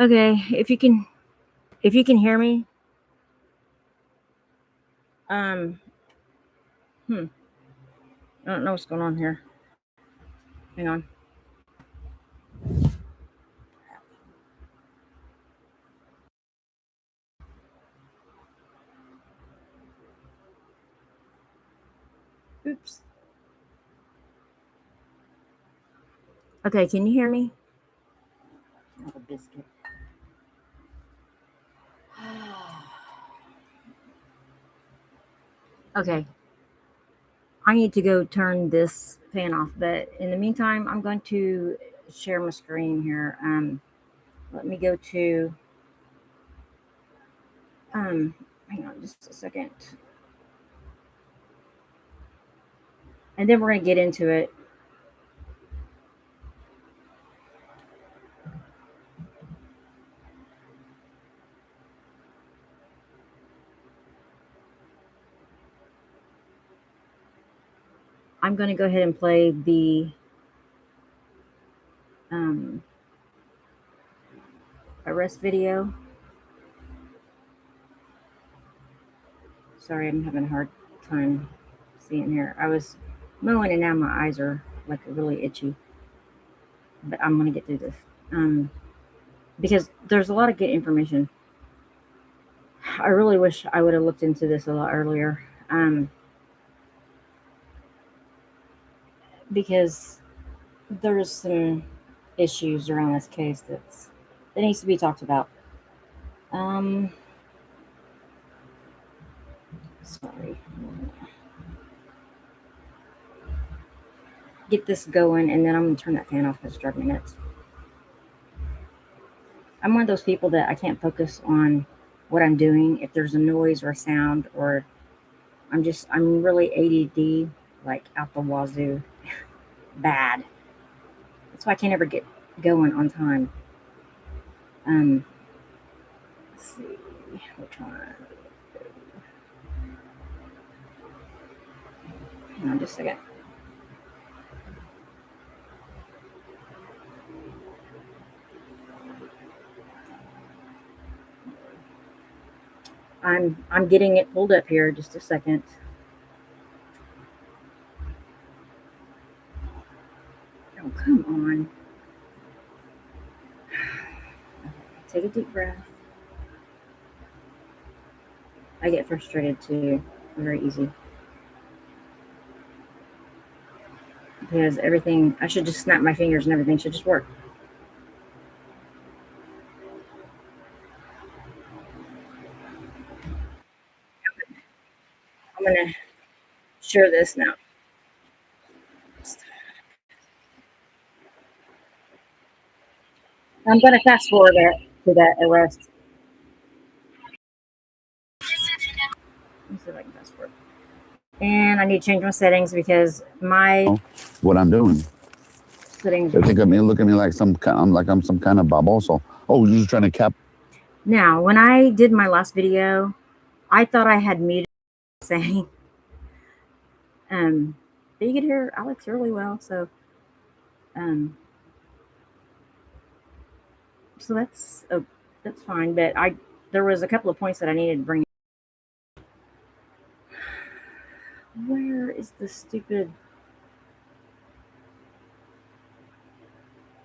Okay, if you can hear me. I don't know what's going on here. Hang on. Oops. Okay, can you hear me? Have a biscuit. Okay. I need to go turn this fan off, but in the meantime, I'm going to share my screen here. Let me go to hang on just a second. And then we're going to get into it. I'm going to go ahead and play the arrest video. Sorry, I'm having a hard time seeing here. I was mowing and now my eyes are like really itchy. But I'm going to get through this. Because there's a lot of good information. I really wish I would have looked into this a lot earlier. Because there's some issues around this case that needs to be talked about. Sorry. Get this going, and then I'm going to turn that fan off because it's driving me nuts. I'm one of those people that I can't focus on what I'm doing if there's a noise or a sound, or I'm really ADD, like out the wazoo. Bad. That's why I can't ever get going on time. Let's see. Which one? Hang on just a second. I'm getting it pulled up here. Just a second. Oh, come on. Take a deep breath. I get frustrated too, very easy. Because everything, I should just snap my fingers and everything should just work. I'm going to share this now. I'm going to fast forward to that arrest. Let me see if I can fast forward. And I need to change my settings because what I'm doing. Settings. They think of me, look at me like I'm some kind of baboso. Oh, you're just trying to cap. Now, when I did my last video, I thought I had muted saying, but you could hear Alex really well, so so that's fine. But there was a couple of points that I needed to bring. Where is the stupid?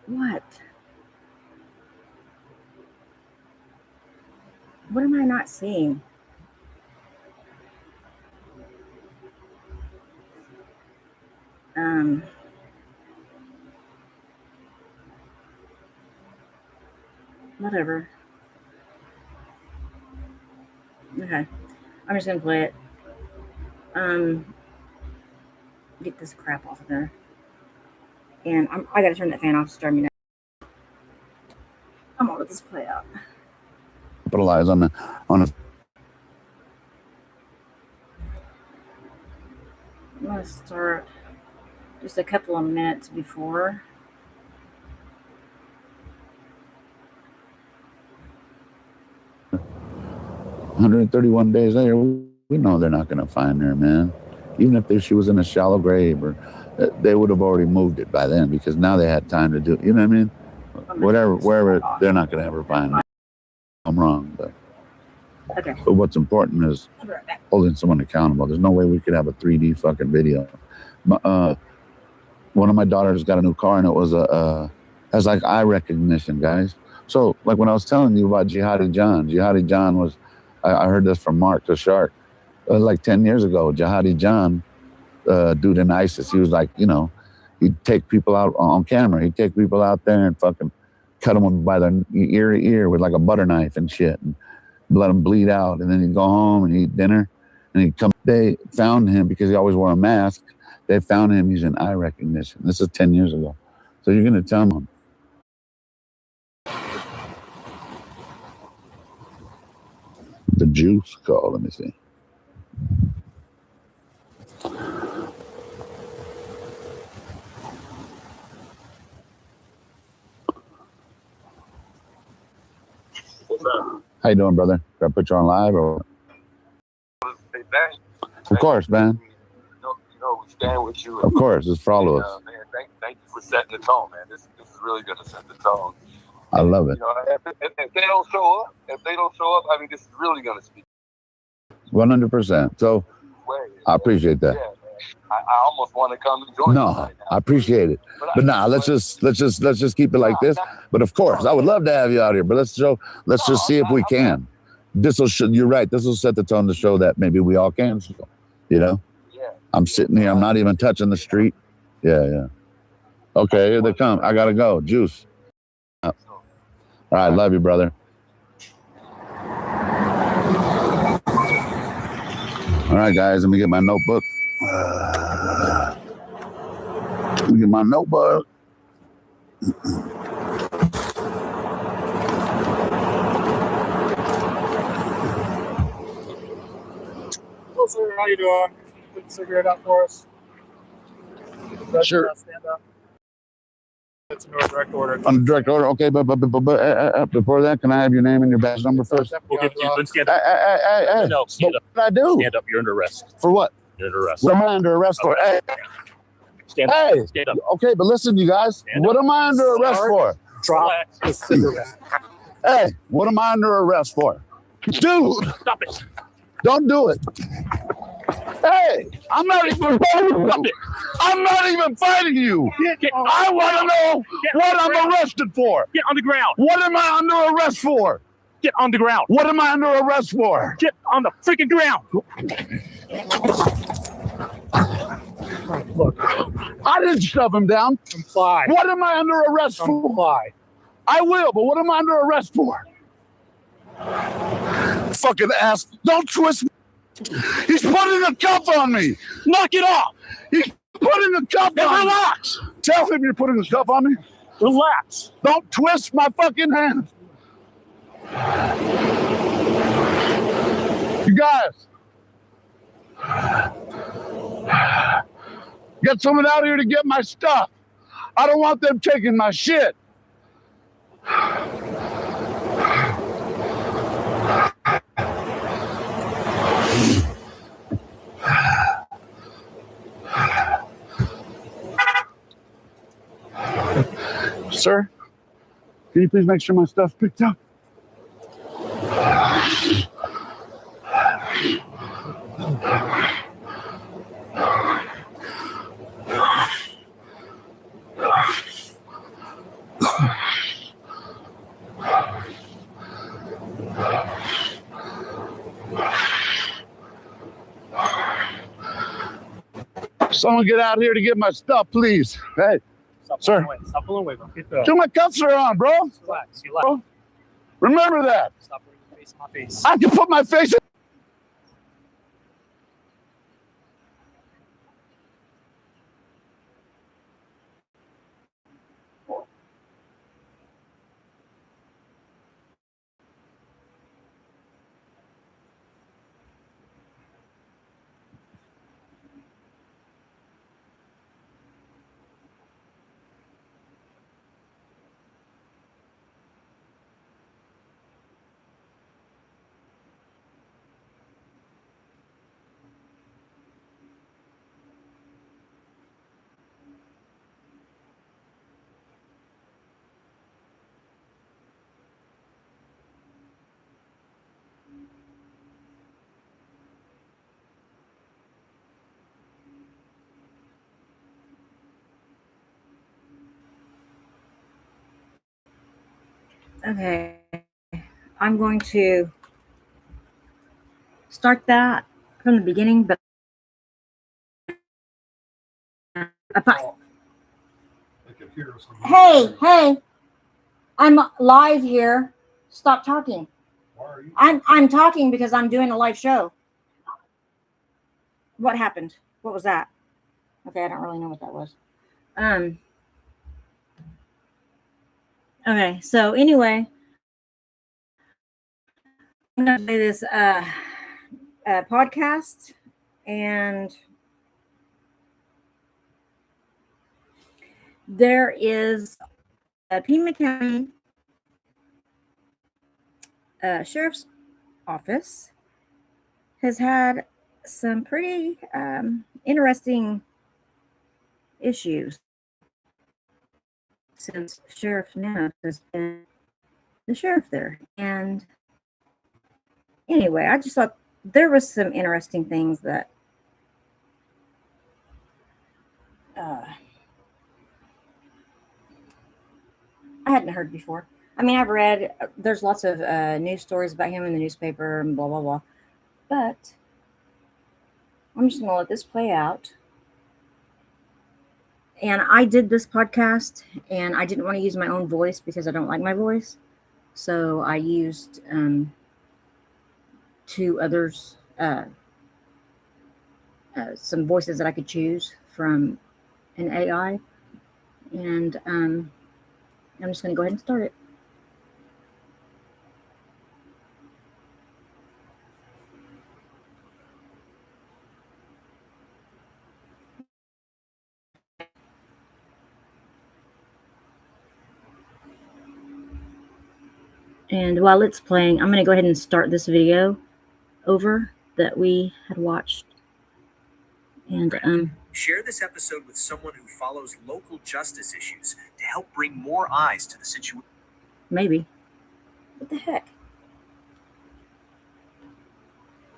What? What am I not seeing? Whatever. Okay. I'm just gonna play it. Get this crap off of there. And I gotta turn that fan off to start me now. I'm gonna let this play out. Capitalize on a. I'm gonna start just a couple of minutes before. "131 days later, we know they're not going to find her, man. Even if she was in a shallow grave, or they would have already moved it by then because now they had time to do it. You know what I mean? whatever, wherever, they're not going to ever find me. I'm wrong, but Okay. but what's important is I'll be right back. holding someone accountable. There's no way we could have a 3D fucking video. One of my daughters got a new car and it was has like eye recognition, guys. So like when I was telling you about Jihadi John was, I heard this from Mark the Shark, like 10 years ago. Jihadi John, dude in ISIS, he was like, you know, he'd take people out on camera. He'd take people out there and fucking cut them by their ear to ear with like a butter knife and shit and let them bleed out. And then he'd go home and eat dinner and he'd come. They found him because he always wore a mask. They found him using eye recognition. This is 10 years ago. So you're going to tell him. The juice call, let me see. What's up? How you doing, brother? Did I put you on live or? Hey, thanks. Of course, man. You know, we stand with you. Of course, it's for all of us. Man, thank you for setting the tone, man. This is really going to set the tone. I love it. You know, if they don't show up, I mean, this is really going to speak. 100%. So I appreciate that. Yeah, man. I almost want to come and join you right now. I appreciate it. But nah, let's just keep it like this. But of course, I would love to have you out here. But let's just see if we can. You're right. This will set the tone to show that maybe we all can. You know? Yeah. I'm sitting here. I'm not even touching the street. Yeah. Okay, here they come. I gotta go. Juice. All right, love you, brother. All right, guys, let me get my notebook. Let me get my notebook. Hello, sir. How you doing? Put the cigarette out for us. Sure. Stand up. It's a direct order. On direct order, okay, but before that, can I have your name and your badge number first? We'll give you. Stand up. Hey. No, stand up. What did I do? Stand up. You're under arrest. For what? You're under arrest. What am I under arrest for? Hey, Stand up. hey. Stand up. Okay, but listen, you guys. Stand What am I under arrest for? Drop Relax. the cigarette. Hey, what am I under arrest for? Dude, Stop it. don't do it. Hey, I'm not even fighting you. I'm not even fighting you. I want to know what I'm arrested for. Get on the ground. What am I under arrest for? Get on the ground. What am I under arrest for? Get on the freaking ground. Look, I didn't shove him down. comply. What am I under arrest for? Comply. I will, but what am I under arrest for? Fucking ass. Don't twist me. He's putting a cuff on me. Knock it off. He's putting a cuff Now on me. relax. Tell him you're putting a cuff on me. Relax. Don't twist my fucking hand. You guys. Get someone out here to get my stuff. I don't want them taking my shit. Sir, can you please make sure my stuff's picked up? Someone get out here to get my stuff, please. Hey, Stop Sir. pulling away. Stop pulling away, bro. Get the. dude, my cuffs are on, bro. Relax. Relax. Remember that. Stop putting your face in my face. I can put my face in. Okay. I'm going to start that from the beginning, but I can hear us. hey, I'm live here. Stop talking. Why are you? I'm talking because I'm doing a live show. What happened? What was that? Okay, I don't really know what that was. Okay, so anyway, I'm gonna play this podcast, and there is a Pima County Sheriff's Office has had some pretty interesting issues since Sheriff Nanos has been the sheriff there. And anyway, I just thought there was some interesting things that I hadn't heard before. I mean, I've read, there's lots of news stories about him in the newspaper and blah, blah, blah. But I'm just going to let this play out. And I did this podcast, and I didn't want to use my own voice because I don't like my voice. So I used two others, some voices that I could choose from an AI. And I'm just going to go ahead and start it. And while it's playing, I'm going to go ahead and start this video over that we had watched. And share this episode with someone who follows local justice issues to help bring more eyes to the situation. Maybe. What the heck?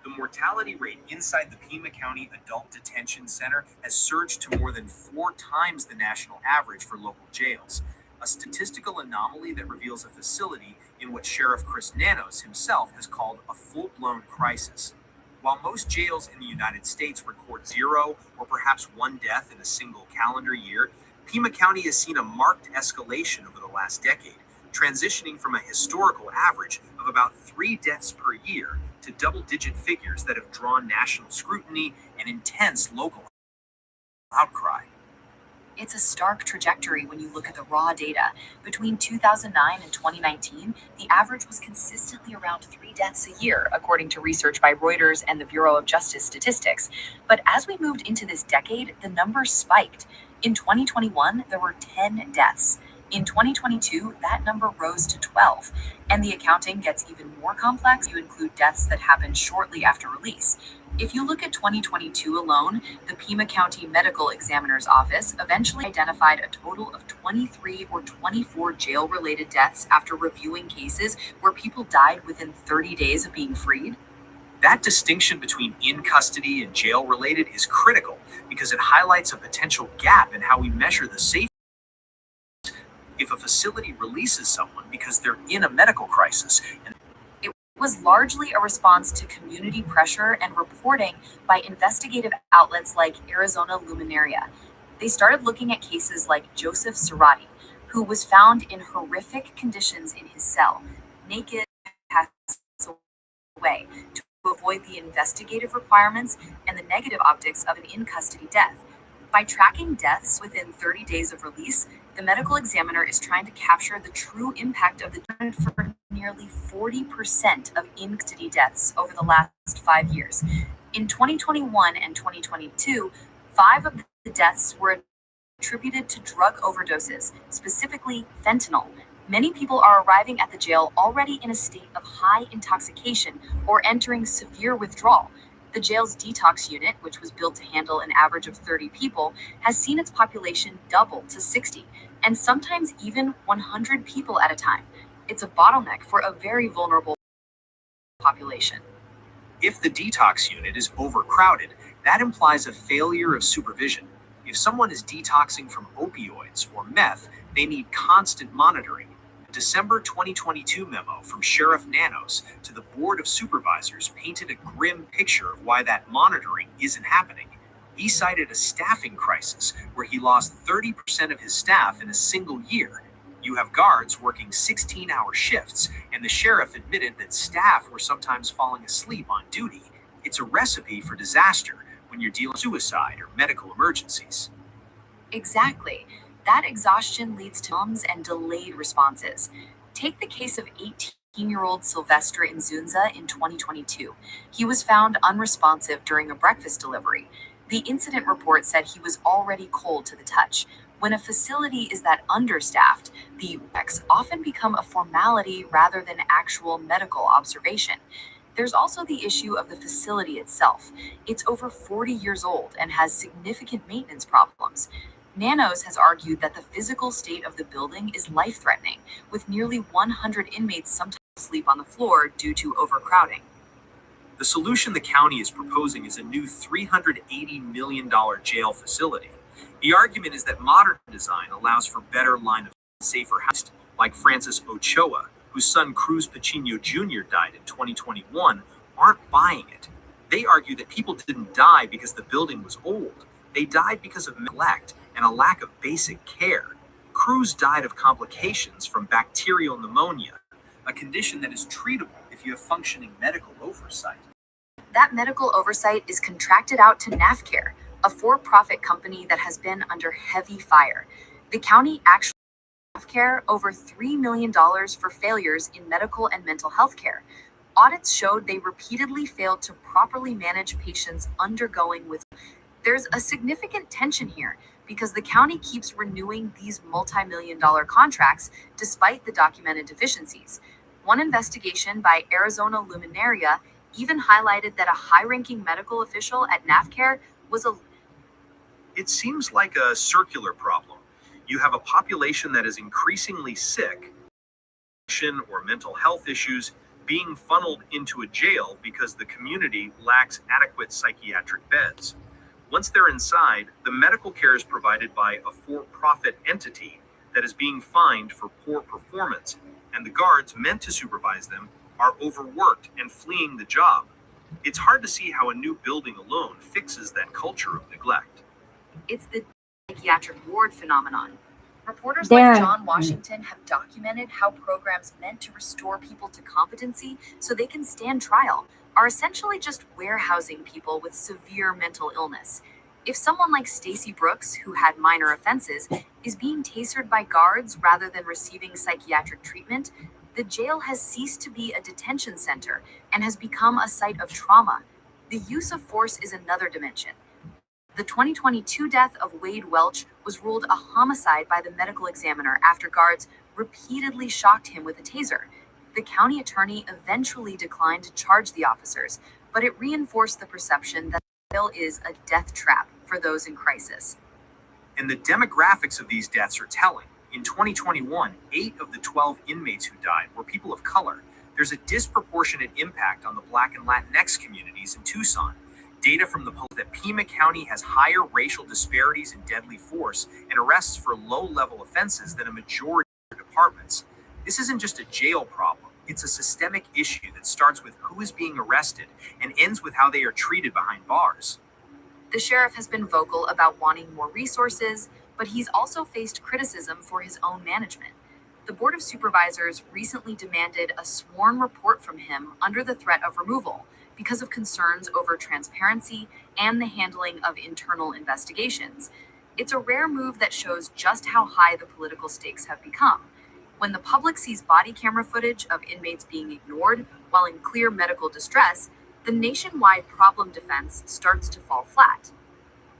The mortality rate inside the Pima County Adult Detention Center has surged to more than 4 times the national average for local jails, a statistical anomaly that reveals a facility in what Sheriff Chris Nanos himself has called a full-blown crisis. While most jails in the United States record 0 or perhaps 1 death in a single calendar year, Pima County has seen a marked escalation over the last decade, transitioning from a historical average of about 3 deaths per year to double-digit figures that have drawn national scrutiny and intense local outcry. It's a stark trajectory when you look at the raw data. Between 2009 and 2019, the average was consistently around 3 deaths a year, according to research by Reuters and the Bureau of Justice Statistics. But as we moved into this decade, the numbers spiked. In 2021, there were 10 deaths. In 2022, that number rose to 12. And the accounting gets even more complex. You include deaths that happened shortly after release. If you look at 2022 alone, the Pima County Medical Examiner's Office eventually identified a total of 23 or 24 jail-related deaths after reviewing cases where people died within 30 days of being freed. That distinction between in custody and jail-related is critical because it highlights a potential gap in how we measure the safety. If a facility releases someone because they're in a medical crisis, and was largely a response to community pressure and reporting by investigative outlets like Arizona Luminaria. They started looking at cases like Joseph Cerati, who was found in horrific conditions in his cell, naked, passed away, to avoid the investigative requirements and the negative optics of an in-custody death. By tracking deaths within 30 days of release, the medical examiner is trying to capture the true impact of the trend for nearly 40% of in-custody deaths over the last 5 years. In 2021 and 2022, 5 of the deaths were attributed to drug overdoses, specifically fentanyl. Many people are arriving at the jail already in a state of high intoxication or entering severe withdrawal. The jail's detox unit, which was built to handle an average of 30 people, has seen its population double to 60, and sometimes even 100 people at a time. It's a bottleneck for a very vulnerable population. If the detox unit is overcrowded, that implies a failure of supervision. If someone is detoxing from opioids or meth, they need constant monitoring. December 2022 memo from Sheriff Nanos to the Board of Supervisors painted a grim picture of why that monitoring isn't happening. He cited a staffing crisis where he lost 30% of his staff in a single year. You have guards working 16-hour shifts, and the sheriff admitted that staff were sometimes falling asleep on duty. It's a recipe for disaster when you're dealing with suicide or medical emergencies. Exactly. That exhaustion leads to numbs and delayed responses. Take the case of 18-year-old Sylvester Inzunza in 2022. He was found unresponsive during a breakfast delivery. The incident report said he was already cold to the touch. When a facility is that understaffed, the UX often become a formality rather than actual medical observation. There's also the issue of the facility itself. It's over 40 years old and has significant maintenance problems. Nanos has argued that the physical state of the building is life-threatening, with nearly 100 inmates sometimes sleep on the floor due to overcrowding. The solution the county is proposing is a new $380 million jail facility. The argument is that modern design allows for better line of safer housing, like Francis Ochoa, whose son Cruz Pacino Jr. died in 2021, aren't buying it. They argue that people didn't die because the building was old. They died because of neglect and a lack of basic care. Cruz died of complications from bacterial pneumonia, a condition that is treatable if you have functioning medical oversight. That medical oversight is contracted out to NAFCare, a for-profit company that has been under heavy fire. The county actually gave NAFCare over $3 million for failures in medical and mental health care. Audits showed they repeatedly failed to properly manage patients undergoing with. There's a significant tension here because the county keeps renewing these multi-million-dollar contracts despite the documented deficiencies. One investigation by Arizona Luminaria even highlighted that a high-ranking medical official at NAFCare was a. It seems like a circular problem. You have a population that is increasingly sick, or mental health issues being funneled into a jail because the community lacks adequate psychiatric beds. Once they're inside, the medical care is provided by a for-profit entity that is being fined for poor performance, and the guards meant to supervise them are overworked and fleeing the job. It's hard to see how a new building alone fixes that culture of neglect. It's the psychiatric ward phenomenon. Reporters There. like John Washington have documented how programs meant to restore people to competency so they can stand trial are essentially just warehousing people with severe mental illness. If someone like Stacy Brooks, who had minor offenses, is being tasered by guards rather than receiving psychiatric treatment, the jail has ceased to be a detention center and has become a site of trauma. The use of force is another dimension. The 2022 death of Wade Welch was ruled a homicide by the medical examiner after guards repeatedly shocked him with a taser. The county attorney eventually declined to charge the officers, but it reinforced the perception that the jail is a death trap for those in crisis. And the demographics of these deaths are telling. In 2021, 8 of the 12 inmates who died were people of color. There's a disproportionate impact on the Black and Latinx communities in Tucson. Data from the poll that Pima County has higher racial disparities in deadly force and arrests for low-level offenses than a majority of departments. This isn't just a jail problem. It's a systemic issue that starts with who is being arrested and ends with how they are treated behind bars. The sheriff has been vocal about wanting more resources, but he's also faced criticism for his own management. The Board of Supervisors recently demanded a sworn report from him under the threat of removal because of concerns over transparency and the handling of internal investigations. It's a rare move that shows just how high the political stakes have become. When the public sees body camera footage of inmates being ignored while in clear medical distress, the nationwide problem defense starts to fall flat.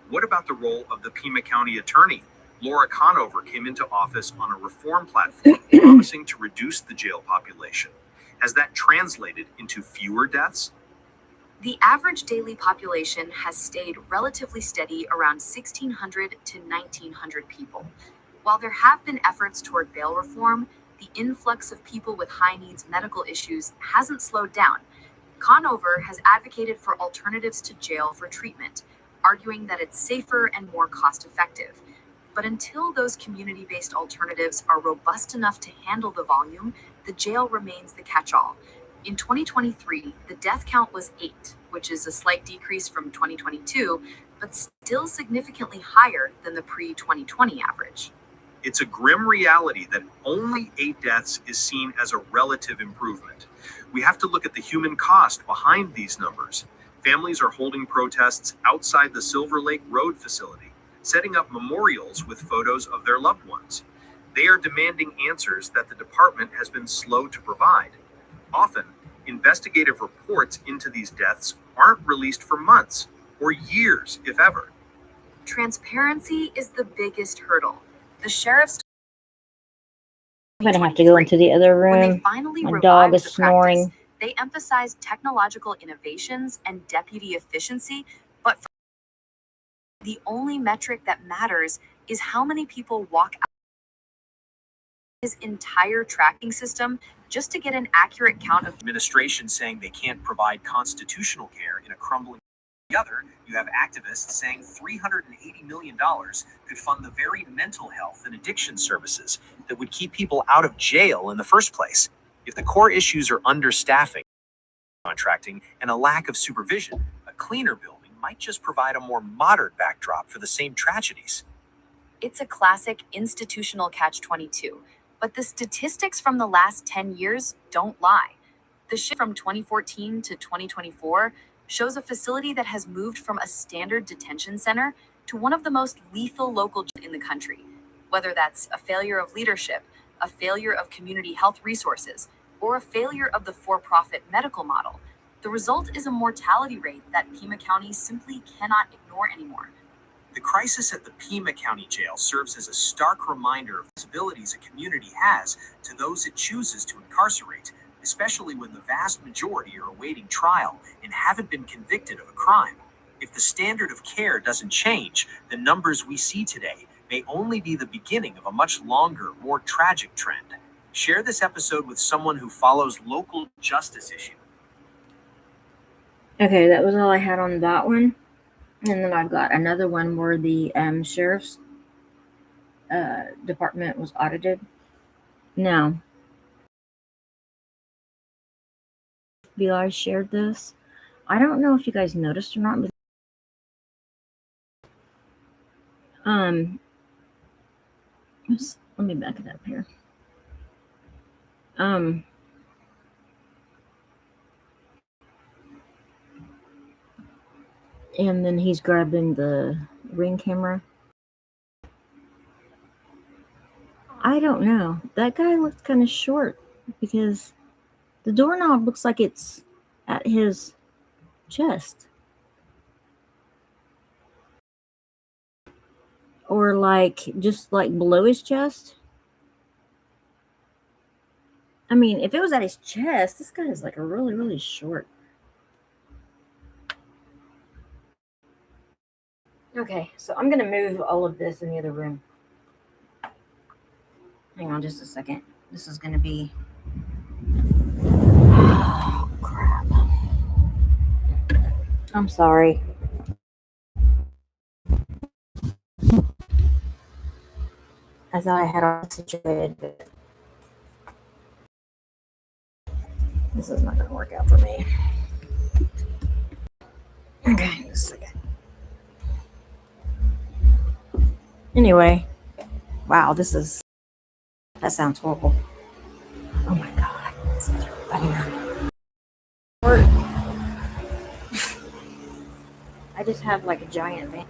What about the role of the Pima County attorney? Laura Conover came into office on a reform platform promising to reduce the jail population. Has that translated into fewer deaths? The average daily population has stayed relatively steady around 1,600 to 1,900 people. While there have been efforts toward bail reform, the influx of people with high needs medical issues hasn't slowed down. Conover has advocated for alternatives to jail for treatment, arguing that it's safer and more cost-effective. But But until those community-based alternatives are robust enough to handle the volume, the jail remains the catch-all. In 2023, the death count was 8, which is a slight decrease from 2022, but still significantly higher than the pre-2020 average. It's a grim reality that only 8 deaths is seen as a relative improvement. We have to look at the human cost behind these numbers. Families are holding protests outside the Silver Lake Road facility, setting up memorials with photos of their loved ones. They are demanding answers that the department has been slow to provide. Often, investigative reports into these deaths aren't released for months or years, if ever. Transparency is the biggest hurdle. The sheriff's I'm gonna have to go into the other when they room. finally My revived dog is the snoring. practice, they emphasized technological innovations and deputy efficiency, but the only metric that matters is how many people walk out his entire tracking system just to get an accurate count of Administration saying they can't provide constitutional care in a crumbling. The other, you have activists saying $380 million could fund the very mental health and addiction services that would keep people out of jail in the first place. If the core issues are understaffing, contracting, and a lack of supervision, a cleaner building might just provide a more modern backdrop for the same tragedies. It's a classic institutional catch-22, but the statistics from the last 10 years don't lie. The shift from 2014 to 2024 shows a facility that has moved from a standard detention center to one of the most lethal local jails in the country. Whether that's a failure of leadership, a failure of community health resources, or a failure of the for-profit medical model, the result is a mortality rate that Pima County simply cannot ignore anymore. The crisis at the Pima County Jail serves as a stark reminder of the abilities a community has to those it chooses to incarcerate, especially when the vast majority are awaiting trial and haven't been convicted of a crime. If the standard of care doesn't change, the numbers we see today may only be the beginning of a much longer, more tragic trend. Share this episode with someone who follows local justice issues. Okay, that was all I had on that one. And then I've got another one where the sheriff's department was audited. Now, I shared this. I don't know if you guys noticed or not. But, let me back it up here. And then he's grabbing the Ring camera. I don't know. That guy looks kind of short because the doorknob looks like it's at his chest. Or just below his chest. I mean, if it was at his chest, this guy is a really, really short. Okay, so I'm going to move all of this in the other room. Hang on just a second. This is going to be... Oh, crap. I'm sorry. I thought I had all situated, but this is not going to work out for me. Okay, just a second. Anyway, wow, that sounds horrible. Oh my God, this is funny. I just have a giant van.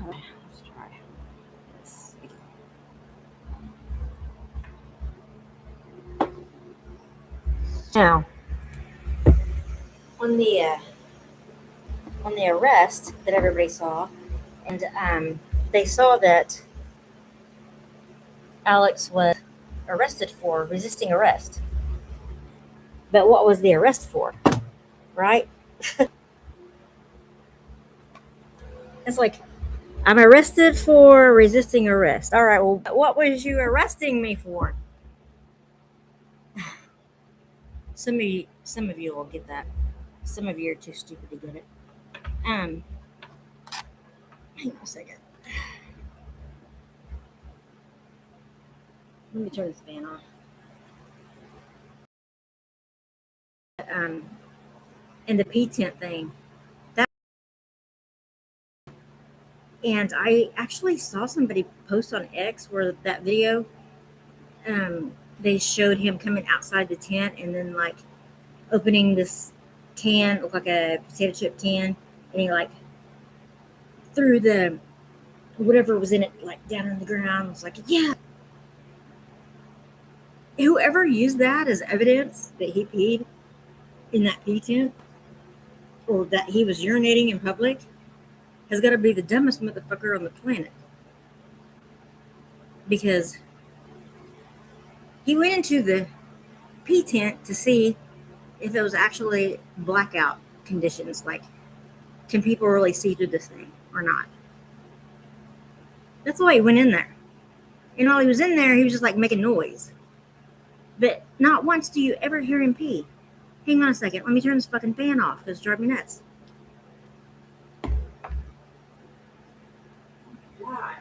Let's try this again. Now, on the arrest that everybody saw, and they saw that Alex was arrested for resisting arrest. But what was the arrest for, right? It's I'm arrested for resisting arrest. All right, well, what was you arresting me for? Some of you will get that. Some of you are too stupid to get it. Hang on a second. Let me turn this fan off. And the P tent thing. And I actually saw somebody post on X where that video, they showed him coming outside the tent and then like opening this can, looked like a potato chip can, and he like threw the whatever was in it like down on the ground. I was like, yeah. Whoever used that as evidence that he peed in that pee tent or that he was urinating in public has got to be the dumbest motherfucker on the planet. Because he went into the pee tent to see if it was actually blackout conditions. Like, can people really see through this thing or not? That's why he went in there. And while he was in there, he was just like making noise. But not once do you ever hear him pee. Hang on a second. Let me turn this fucking fan off because it's driving me nuts. Why?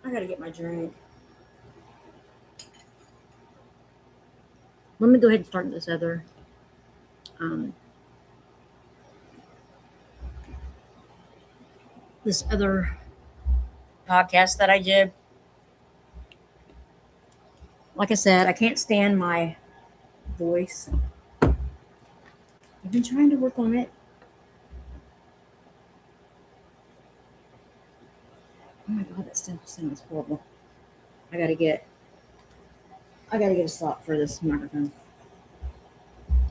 I gotta get my drink. Let me go ahead and start this other podcast that I did. Like I said, I can't stand my voice. I've been trying to work on it. Oh my god, that still sounds horrible. I gotta get a slot for this microphone.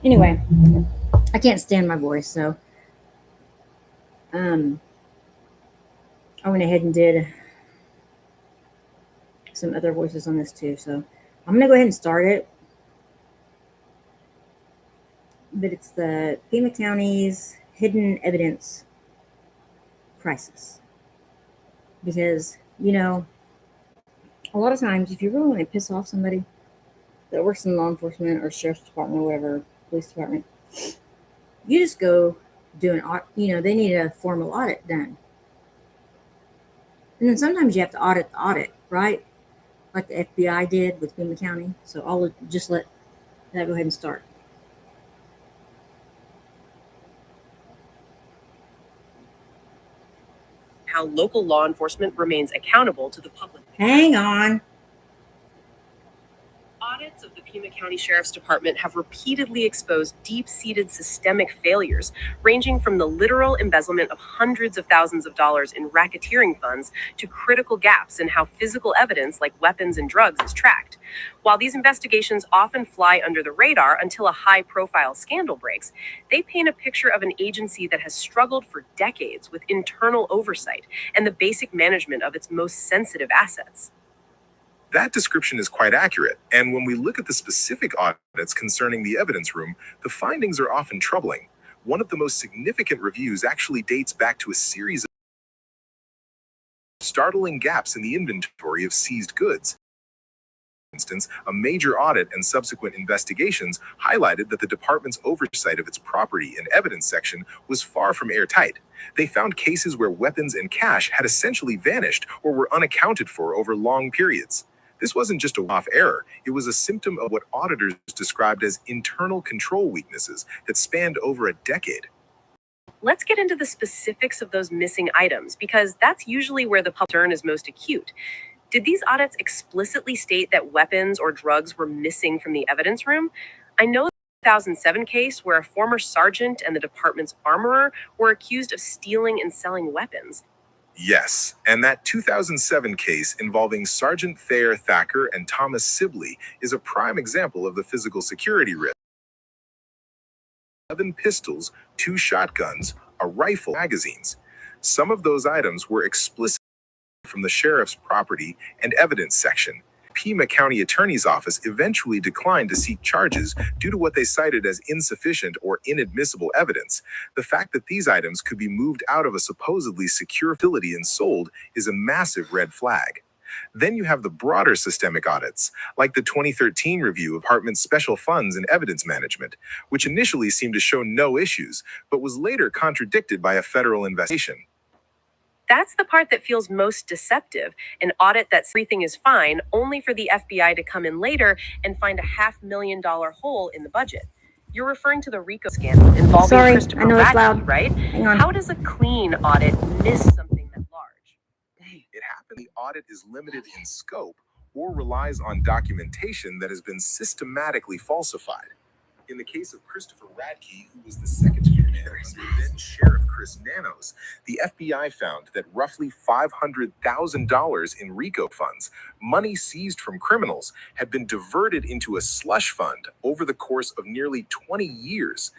Anyway, I can't stand my voice, so I went ahead and did some other voices on this too. So I'm gonna go ahead and start it. But it's the Pima County's hidden evidence crisis. Because, you know, a lot of times if you really want to piss off somebody that works in law enforcement or sheriff's department or whatever, police department, you just go do an audit. You know, they need a formal audit done. And then sometimes you have to audit the audit, right? Like the FBI did with Pima County. So I'll just let that go ahead and start. How local law enforcement remains accountable to the public. Hang on. Audits of the Pima County Sheriff's Department have repeatedly exposed deep-seated systemic failures, ranging from the literal embezzlement of hundreds of thousands of dollars in racketeering funds to critical gaps in how physical evidence like weapons and drugs is tracked. While these investigations often fly under the radar until a high-profile scandal breaks, they paint a picture of an agency that has struggled for decades with internal oversight and the basic management of its most sensitive assets. That description is quite accurate, and when we look at the specific audits concerning the evidence room, the findings are often troubling. One of the most significant reviews actually dates back to a series of startling gaps in the inventory of seized goods. For instance, a major audit and subsequent investigations highlighted that the department's oversight of its property and evidence section was far from airtight. They found cases where weapons and cash had essentially vanished or were unaccounted for over long periods. This wasn't just a one-off error, it was a symptom of what auditors described as internal control weaknesses that spanned over a decade. Let's get into the specifics of those missing items, because that's usually where the public concern is most acute. Did these audits explicitly state that weapons or drugs were missing from the evidence room? I know the 2007 case where a former sergeant and the department's armorer were accused of stealing and selling weapons. Yes, and that 2007 case involving Sergeant Thayer Thacker and Thomas Sibley is a prime example of the physical security risk. 11 pistols, 2 shotguns, a rifle, magazines. Some of those items were explicit from the sheriff's property and evidence section. Pima County Attorney's Office eventually declined to seek charges due to what they cited as insufficient or inadmissible evidence. The fact that these items could be moved out of a supposedly secure facility and sold is a massive red flag. Then you have the broader systemic audits, like the 2013 review of Hartman's special funds and evidence management, which initially seemed to show no issues, but was later contradicted by a federal investigation. That's the part that feels most deceptive, an audit that everything is fine, only for the FBI to come in later and find a $500,000 hole in the budget. You're referring to the RICO scandal involving Sorry, Christopher I know it's Radke, loud. right? Hang on. How does a clean audit miss something that large? It happened the audit is limited in scope or relies on documentation that has been systematically falsified. In the case of Christopher Radke, who was the second in command under then Sheriff Chris Nanos, the FBI found that roughly $500,000 in RICO funds, money seized from criminals, had been diverted into a slush fund over the course of nearly 20 years.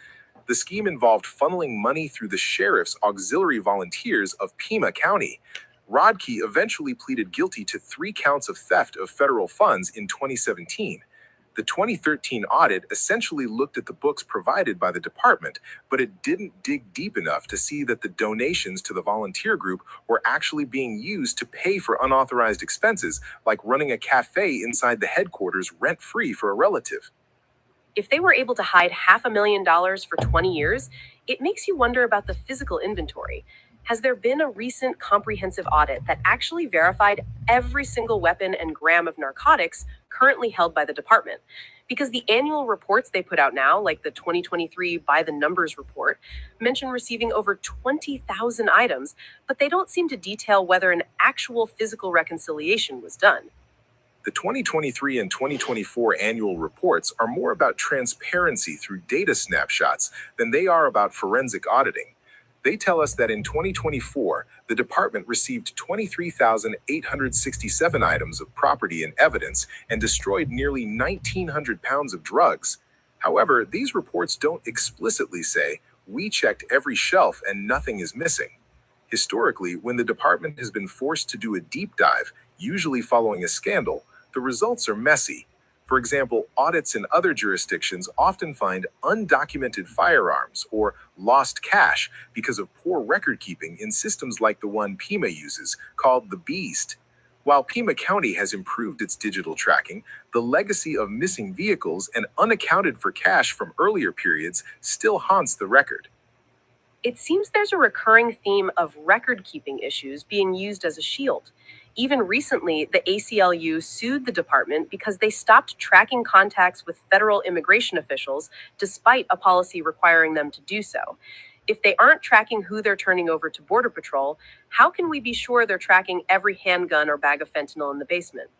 The scheme involved funneling money through the sheriff's auxiliary volunteers of Pima County. Radke eventually pleaded guilty to 3 counts of theft of federal funds in 2017. The 2013 audit essentially looked at the books provided by the department, but it didn't dig deep enough to see that the donations to the volunteer group were actually being used to pay for unauthorized expenses, like running a cafe inside the headquarters rent-free for a relative. If they were able to hide $500,000 for 20 years, it makes you wonder about the physical inventory. Has there been a recent comprehensive audit that actually verified every single weapon and gram of narcotics currently held by the department? Because the annual reports they put out now, like the 2023 By the Numbers report, mention receiving over 20,000 items, but they don't seem to detail whether an actual physical reconciliation was done. The 2023 and 2024 annual reports are more about transparency through data snapshots than they are about forensic auditing. They tell us that in 2024, the department received 23,867 items of property and evidence and destroyed nearly 1,900 pounds of drugs. However, these reports don't explicitly say, "We checked every shelf and nothing is missing." Historically, when the department has been forced to do a deep dive, usually following a scandal, the results are messy. For example, audits in other jurisdictions often find undocumented firearms or lost cash because of poor record keeping in systems like the one Pima uses, called the Beast. While Pima County has improved its digital tracking, the legacy of missing vehicles and unaccounted for cash from earlier periods still haunts the record. It seems there's a recurring theme of record-keeping issues being used as a shield. Even recently, the ACLU sued the department because they stopped tracking contacts with federal immigration officials despite a policy requiring them to do so. If they aren't tracking who they're turning over to Border Patrol, how can we be sure they're tracking every handgun or bag of fentanyl in the basement?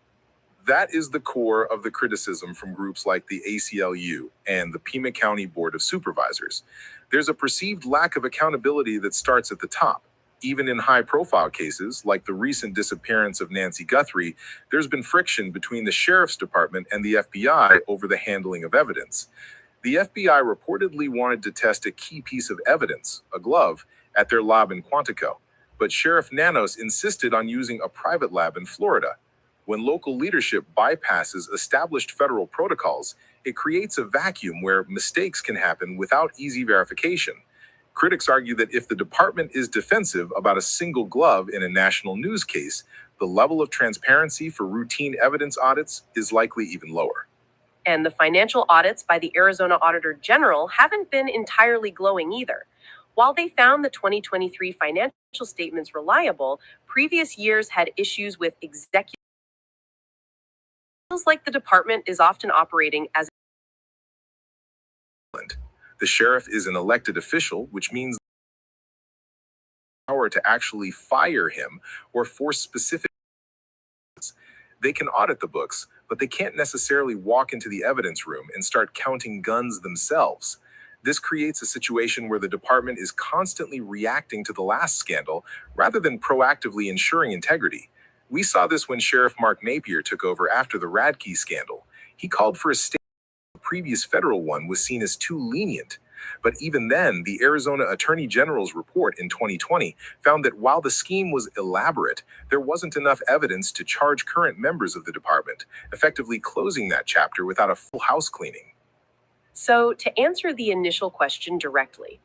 That is the core of the criticism from groups like the ACLU and the Pima County Board of Supervisors. There's a perceived lack of accountability that starts at the top. Even in high-profile cases, like the recent disappearance of Nancy Guthrie, there's been friction between the Sheriff's Department and the FBI over the handling of evidence. The FBI reportedly wanted to test a key piece of evidence, a glove, at their lab in Quantico, but Sheriff Nanos insisted on using a private lab in Florida. When local leadership bypasses established federal protocols, it creates a vacuum where mistakes can happen without easy verification. Critics argue that if the department is defensive about a single glove in a national news case, the level of transparency for routine evidence audits is likely even lower. And the financial audits by the Arizona Auditor General haven't been entirely glowing either. While they found the 2023 financial statements reliable, previous years had issues with executive feels like the department is often operating as the sheriff is an elected official, which means power to actually fire him or force specific. They can audit the books, but they can't necessarily walk into the evidence room and start counting guns themselves. This creates a situation where the department is constantly reacting to the last scandal rather than proactively ensuring integrity. We saw this when Sheriff Mark Napier took over after the Radke scandal. He called for a statement. The previous federal one was seen as too lenient. But even then, the Arizona Attorney General's report in 2020 found that while the scheme was elaborate, there wasn't enough evidence to charge current members of the department, effectively closing that chapter without a full house cleaning. So, to answer the initial question directly,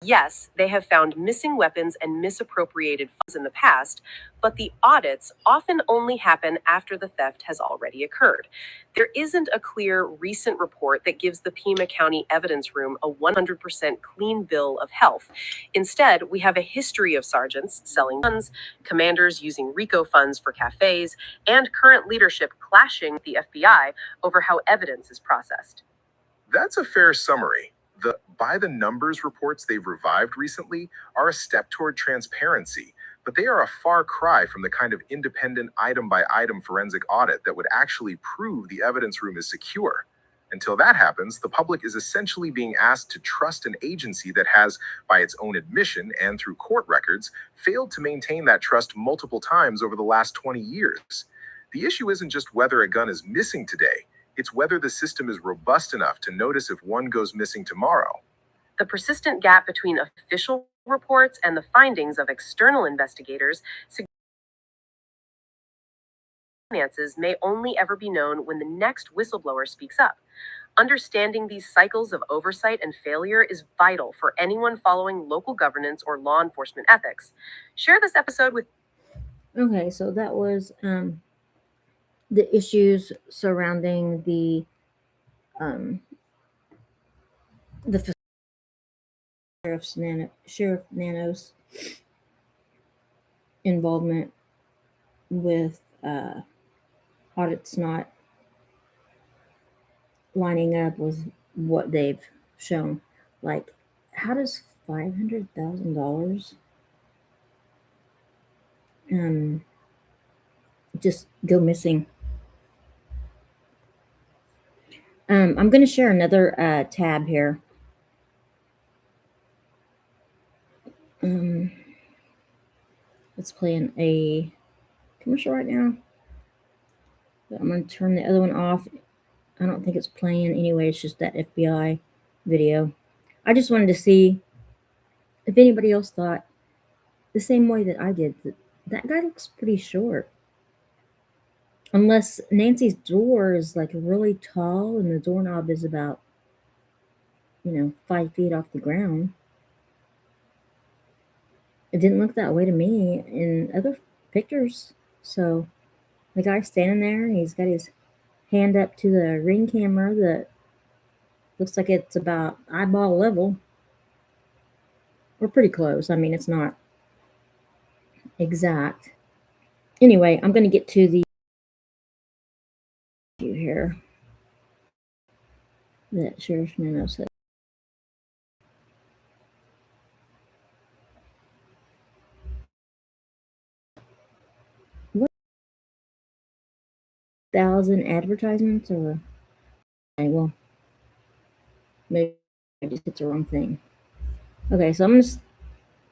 yes, they have found missing weapons and misappropriated funds in the past, but the audits often only happen after the theft has already occurred. There isn't a clear recent report that gives the Pima County Evidence Room a 100% clean bill of health. Instead, we have a history of sergeants selling guns, commanders using RICO funds for cafes, and current leadership clashing with the FBI over how evidence is processed. That's a fair summary. The by the numbers reports they've revived recently are a step toward transparency, but they are a far cry from the kind of independent item-by-item forensic audit that would actually prove the evidence room is secure. Until that happens, the public is essentially being asked to trust an agency that has, by its own admission and through court records, failed to maintain that trust multiple times over the last 20 years. The issue isn't just whether a gun is missing today, it's whether the system is robust enough to notice if one goes missing tomorrow. The persistent gap between official reports and the findings of external investigators suggests finances may only ever be known when the next whistleblower speaks up. Understanding these cycles of oversight and failure is vital for anyone following local governance or law enforcement ethics. Share this episode with. Okay, so that was the issues surrounding the Sheriff Nanos involvement with audits not lining up with what they've shown. Like, how does $500,000 just go missing? I'm going to share another tab here. It's playing a commercial right now. But I'm going to turn the other one off. I don't think it's playing anyway. It's just that FBI video. I just wanted to see if anybody else thought the same way that I did. That guy looks pretty short. Unless Nancy's door is like really tall and the doorknob is about, 5 feet off the ground. It didn't look that way to me in other pictures. So the guy's standing there and he's got his hand up to the ring camera that looks like it's about eyeball level. We're pretty close. I mean, it's not exact. Anyway, I'm going to get to the issue here that Sheriff Nanos said. What 1,000 advertisements or okay, well, maybe I just hit the wrong thing. Okay, so I'm going to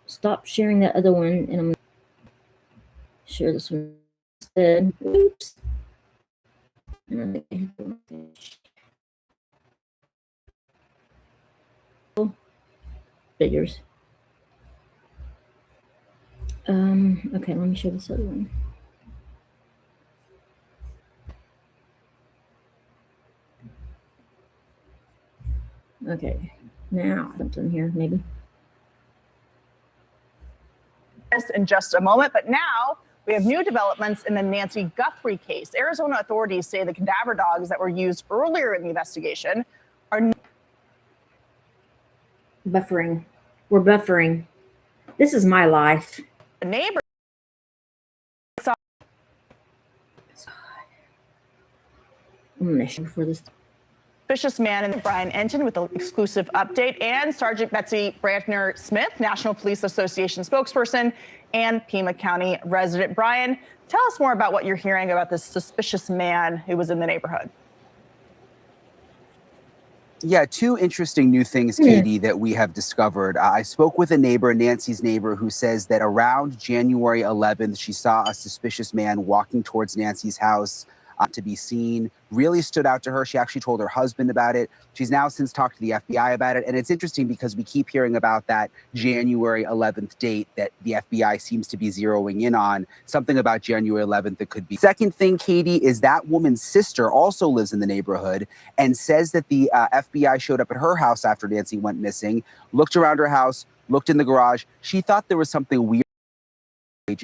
stop sharing that other one and I'm going to share this one instead. Oops. Figures. Okay, let me show this other one. Okay, now something here, maybe. In just a moment, but now we have new developments in the Nancy Guthrie case. Arizona authorities say the cadaver dogs that were used earlier in the investigation are buffering. We're buffering. This is my life. neighbors. I'm going to show for this. Suspicious man and Brian Enton with the exclusive update, and Sergeant Betsy Brantner Smith, National Police Association spokesperson and Pima County resident. Brian, tell us more about what you're hearing about this suspicious man who was in the neighborhood. Yeah, two interesting new things, Katie, that we have discovered. I spoke with a neighbor, Nancy's neighbor, who says that around January 11th, she saw a suspicious man walking towards Nancy's house to be seen. Really stood out to her. She actually told her husband about it. She's now since talked to the FBI about it. And it's interesting because we keep hearing about that January 11th date that the FBI seems to be zeroing in on. Something about January 11th that could be. Second thing, Katie, is that woman's sister also lives in the neighborhood and says that the FBI showed up at her house after Nancy went missing, looked around her house, looked in the garage. She thought there was something weird.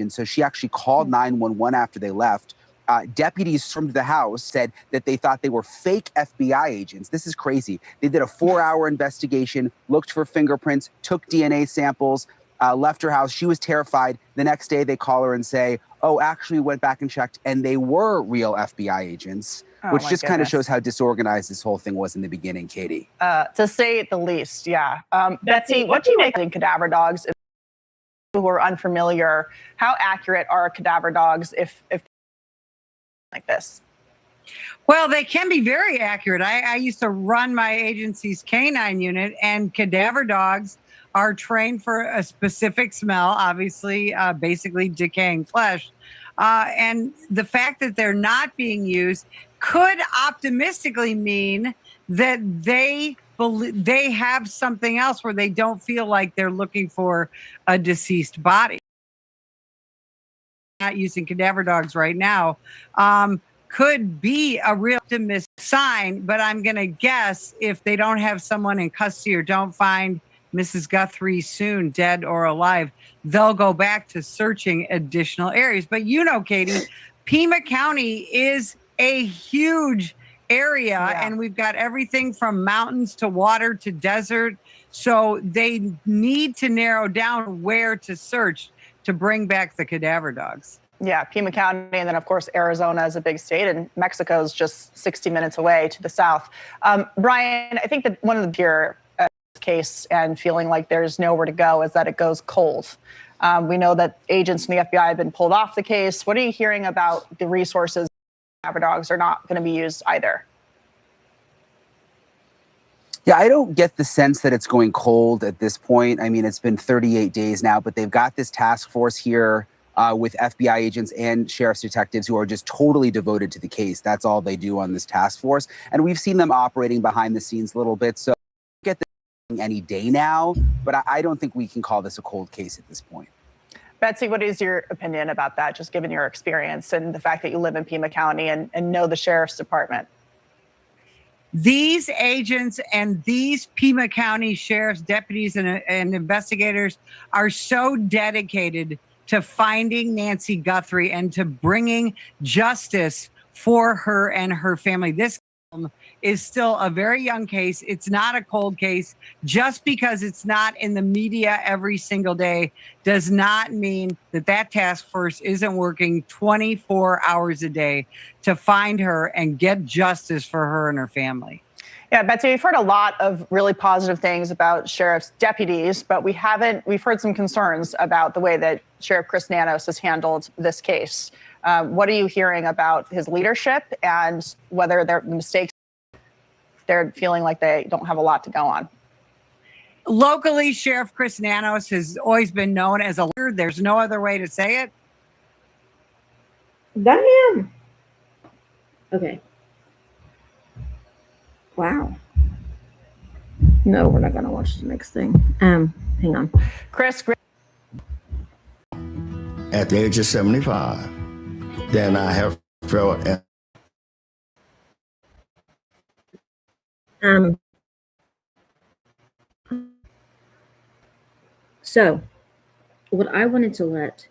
So she actually called 911 after they left. Deputies from the house said that they thought they were fake FBI agents. This is crazy. They did a 4-hour investigation, looked for fingerprints, took DNA samples, left her house. She was terrified. The next day they call her and say, oh, actually went back and checked, and they were real FBI agents, which just kind of shows how disorganized this whole thing was in the beginning, Katie. To say the least, yeah. Betsy, what do you make of cadaver dogs? Who are unfamiliar, how accurate are cadaver dogs if like this? Well, they can be very accurate. I used to run my agency's canine unit, and cadaver dogs are trained for a specific smell, obviously, basically decaying flesh. And the fact that they're not being used could optimistically mean that they have something else where they don't feel like they're looking for a deceased body. Not using cadaver dogs right now could be a real optimistic sign, but I'm going to guess if they don't have someone in custody or don't find Mrs. Guthrie soon, dead or alive, they'll go back to searching additional areas. But you know, Katie, Pima County is a huge area, and we've got everything from mountains to water to desert. So they need to narrow down where to search to bring back the cadaver dogs. Yeah, Pima County, and then of course Arizona is a big state, and Mexico is just 60 minutes away to the south. Brian, I think that one of the here case and feeling like there's nowhere to go is that it goes cold. We know that agents from the FBI have been pulled off the case. What are you hearing about the resources? Cadaver dogs are not going to be used either. Yeah, I don't get the sense that it's going cold at this point. I mean, it's been 38 days now, but they've got this task force here with FBI agents and sheriff's detectives who are just totally devoted to the case. That's all they do on this task force. And we've seen them operating behind the scenes a little bit. So I get this any day now, but I don't think we can call this a cold case at this point. Betsy, what is your opinion about that, just given your experience and the fact that you live in Pima County and know the sheriff's department? These agents and these Pima County sheriff's deputies and investigators are so dedicated to finding Nancy Guthrie and to bringing justice for her and her family. This is still a very young case. It's not a cold case. Just because it's not in the media every single day does not mean that that task force isn't working 24 hours a day to find her and get justice for her and her family. Yeah, Betsy, we've heard a lot of really positive things about sheriff's deputies, but we've heard some concerns about the way that Sheriff Chris Nanos has handled this case. What are you hearing about his leadership and whether they're mistakes? They're feeling like they don't have a lot to go on. Locally, Sheriff Chris Nanos has always been known as a leader. There's no other way to say it. Damn. Okay. Wow. No, we're not going to watch the next thing. Hang on. Chris. At the age of 75, then I have felt. So, what I wanted to let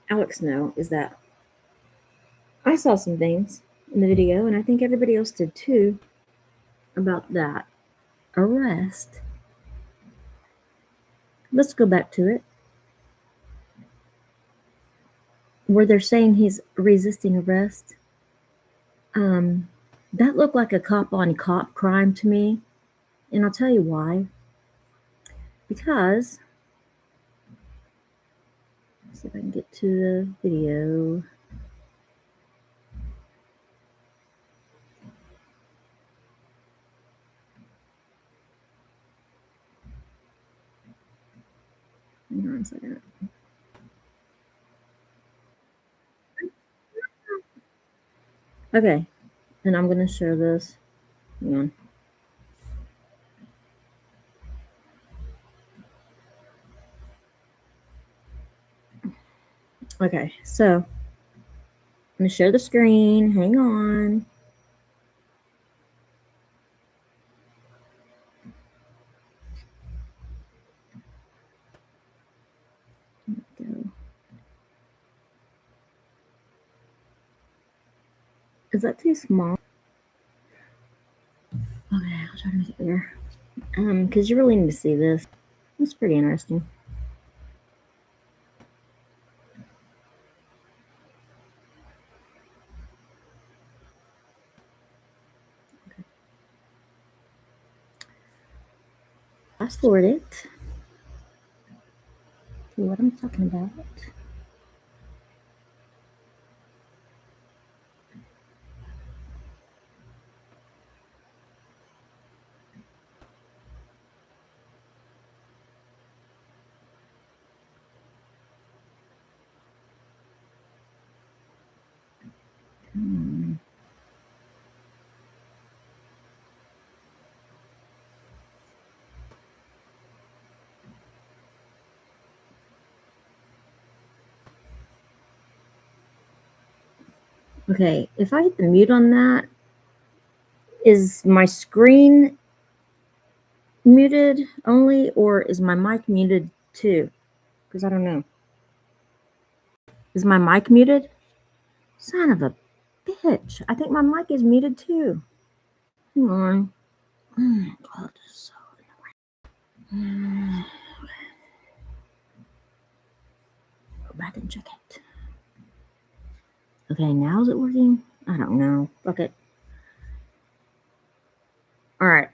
Alex know is that I saw some things in the video, and I think everybody else did too, about that arrest. Let's go back to it. Where they're saying he's resisting arrest. That looked like a cop on cop crime to me. And I'll tell you why. Because, let's see if I can get to the video. Hang on a second. Okay, and I'm going to share this. Hang on. Okay, so I'm going to share the screen. Hang on. Go. Is that too small? Okay, I'll try to make it bigger. Because you really need to see this. It's pretty interesting. Okay. Fast forward it. See what I'm talking about. Okay, if I hit the mute on that, is my screen muted only, or is my mic muted too? Because I don't know. Is my mic muted? Son of a bitch. I think my mic is muted too. Hang on. God, this is so annoying. Go back and check it. Okay, now is it working? I don't know. Fuck it. All right.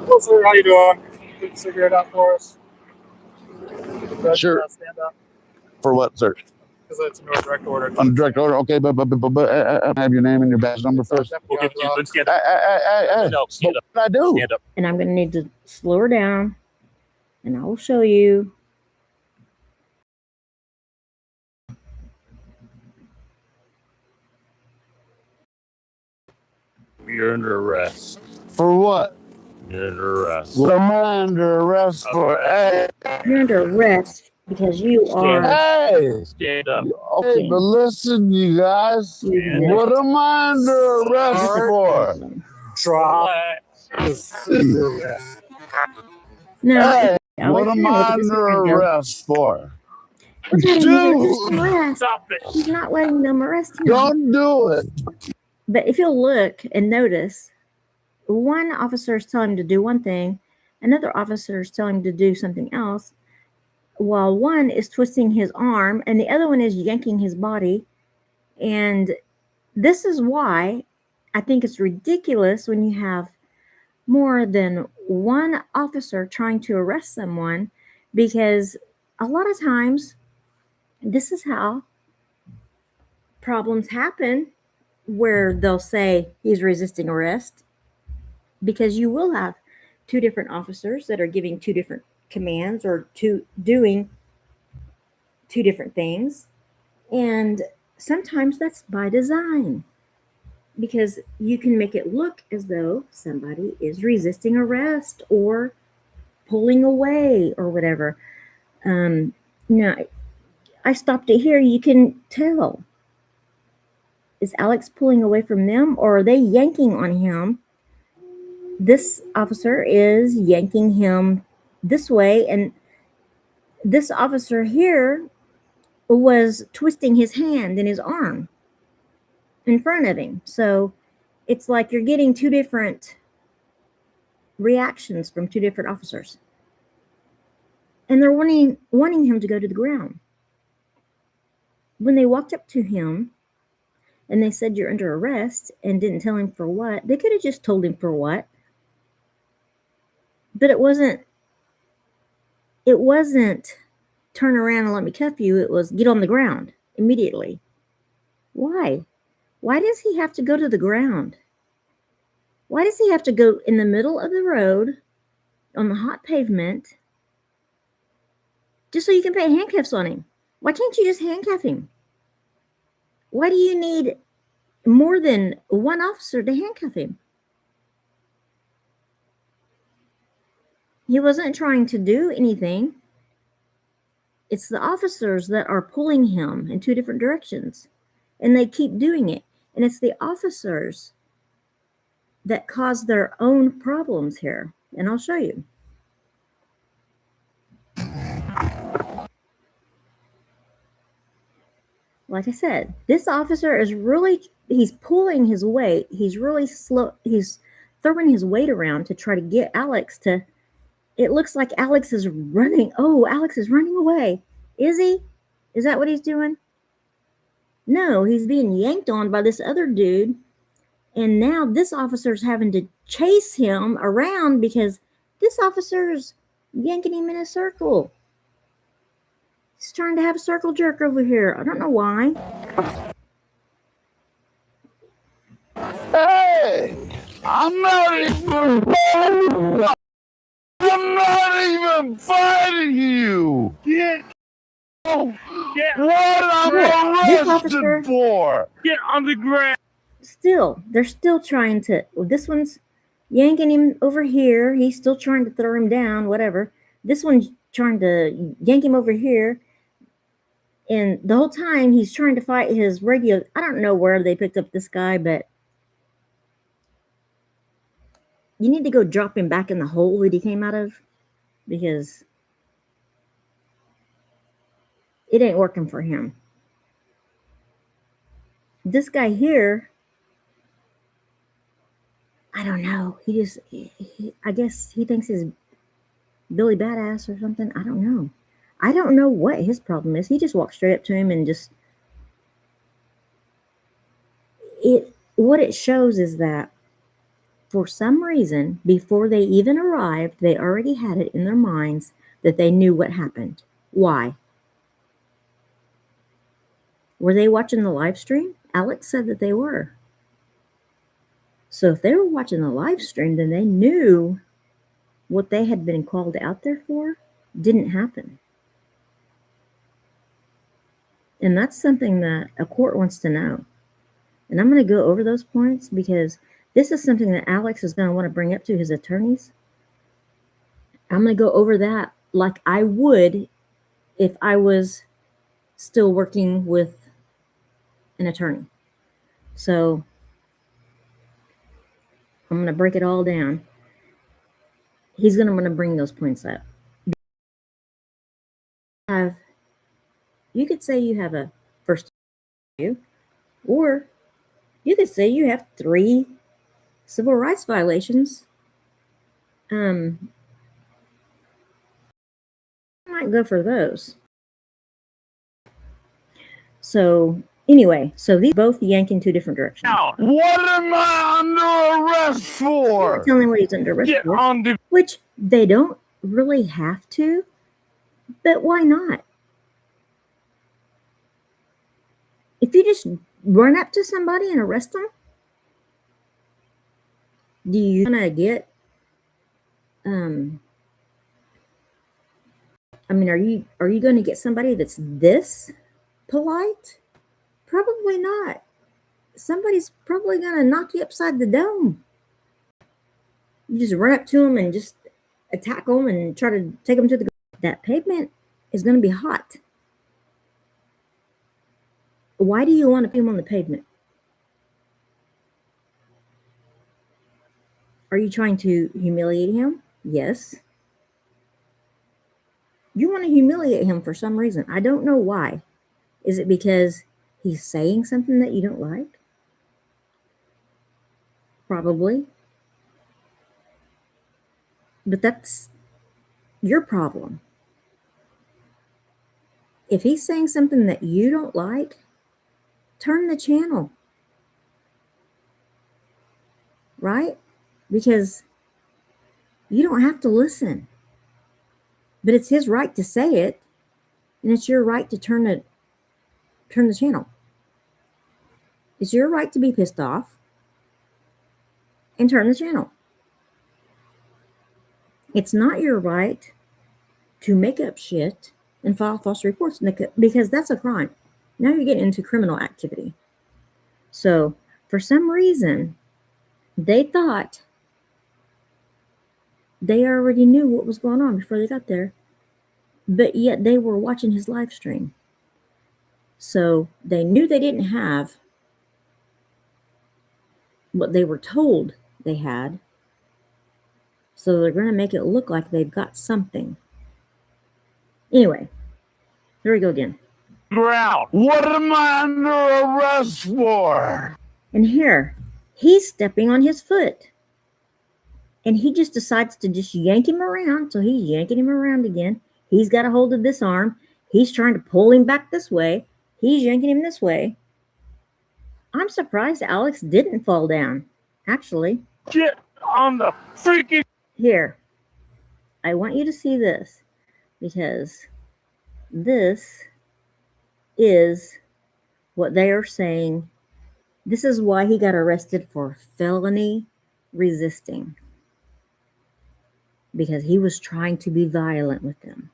Hello, sir. How you doing? Good to figure it out for us. Sure. Stand up. For what, sir? Because it's a no direct order. On direct order, okay, but have your name and your badge number first. We'll get you. Let's stand up. Hey. No, stand up. What I do? Stand up. And I'm going to need to slow her down. And I will show you. You're under arrest. For what? You're under arrest. What am I under arrest for? Hey. You're under arrest because you are. Hey. Stand up. Okay, but listen, you guys. What am I under arrest for? Drop. No. Hey, what am I under arrest for? Dude, Stop it. He's not letting them arrest him. Don't do it. But if you'll look and notice, one officer is telling him to do one thing, another officer is telling him to do something else, while one is twisting his arm and the other one is yanking his body. And this is why I think it's ridiculous when you have more than one officer trying to arrest someone, because a lot of times this is how problems happen, where they'll say he's resisting arrest, because you will have two different officers that are giving two different commands or doing two different things. And sometimes that's by design, because you can make it look as though somebody is resisting arrest or pulling away or whatever. Now, I stopped it here. You can tell. Is Alex pulling away from them, or are they yanking on him? This officer is yanking him this way, and this officer here was twisting his hand and his arm in front of him. So it's like you're getting two different reactions from two different officers. And they're wanting him to go to the ground. When they walked up to him and they said, "You're under arrest," and didn't tell him for what, they could have just told him for what. But it wasn't turn around and let me cuff you. It was get on the ground immediately. Why? Why does he have to go to the ground? Why does he have to go in the middle of the road on the hot pavement just so you can put handcuffs on him? Why can't you just handcuff him? Why do you need more than one officer to handcuff him? He wasn't trying to do anything. It's the officers that are pulling him in two different directions, and they keep doing it. And it's the officers that cause their own problems here. And I'll show you. Like I said, this officer is he's pulling his weight. He's really slow. He's throwing his weight around to try to get Alex to, it looks like Alex is running. Oh, Alex is running away. Is he? Is that what he's doing? No, he's being yanked on by this other dude. And now this officer's having to chase him around because this officer's yanking him in a circle. He's trying to have a circle jerk over here. I don't know why. Hey, I'm not even fighting you. Get What I'm arrested for? Get on the ground. They're still trying to. This one's yanking him over here. He's still trying to throw him down. Whatever. This one's trying to yank him over here. And the whole time he's trying to fight his radio. I don't know where they picked up this guy, but you need to go drop him back in the hole that he came out of, because it ain't working for him. This guy here, I don't know. I guess he thinks he's Billy Badass or something. I don't know. I don't know what his problem is. He just walked straight up to him and just... What it shows is that for some reason, before they even arrived, they already had it in their minds that they knew what happened. Why? Were they watching the live stream? Alex said that they were. So if they were watching the live stream, then they knew what they had been called out there for didn't happen. And that's something that a court wants to know. And I'm going to go over those points because this is something that Alex is going to want to bring up to his attorneys. I'm going to go over that like I would if I was still working with an attorney. So I'm going to break it all down. He's going to want to bring those points up. You could say you have a first interview, or you could say you have 3 civil rights violations. I might go for those. So anyway, so these both yank in 2 different directions. What am I under arrest for? Tell him what he's under arrest for. Which they don't really have to, but why not? If you just run up to somebody and arrest them, do you want to get, I mean, are you going to get somebody that's this polite? Probably not. Somebody's probably going to knock you upside the dome. You just run up to them and just attack them and try to take them to the ground. That pavement is going to be hot. Why do you want to put him on the pavement? Are you trying to humiliate him? Yes. You want to humiliate him for some reason. I don't know why. Is it because he's saying something that you don't like? Probably. But that's your problem. If he's saying something that you don't like, turn the channel. Right? Because you don't have to listen. But it's his right to say it, and it's your right to turn the channel. It's your right to be pissed off and turn the channel. It's not your right to make up shit and file false reports because that's a crime. Now you're getting into criminal activity. So for some reason, they thought they already knew what was going on before they got there, but yet they were watching his live stream. So they knew they didn't have what they were told they had. So they're going to make it look like they've got something. Anyway, here we go again. Ground. What am I under arrest for? And here, he's stepping on his foot. And he just decides to just yank him around. So he's yanking him around again. He's got a hold of this arm. He's trying to pull him back this way. He's yanking him this way. I'm surprised Alex didn't fall down, actually. Get on the freaking... Here, I want you to see this, because this is what they are saying. This is why he got arrested for felony resisting, because he was trying to be violent with them.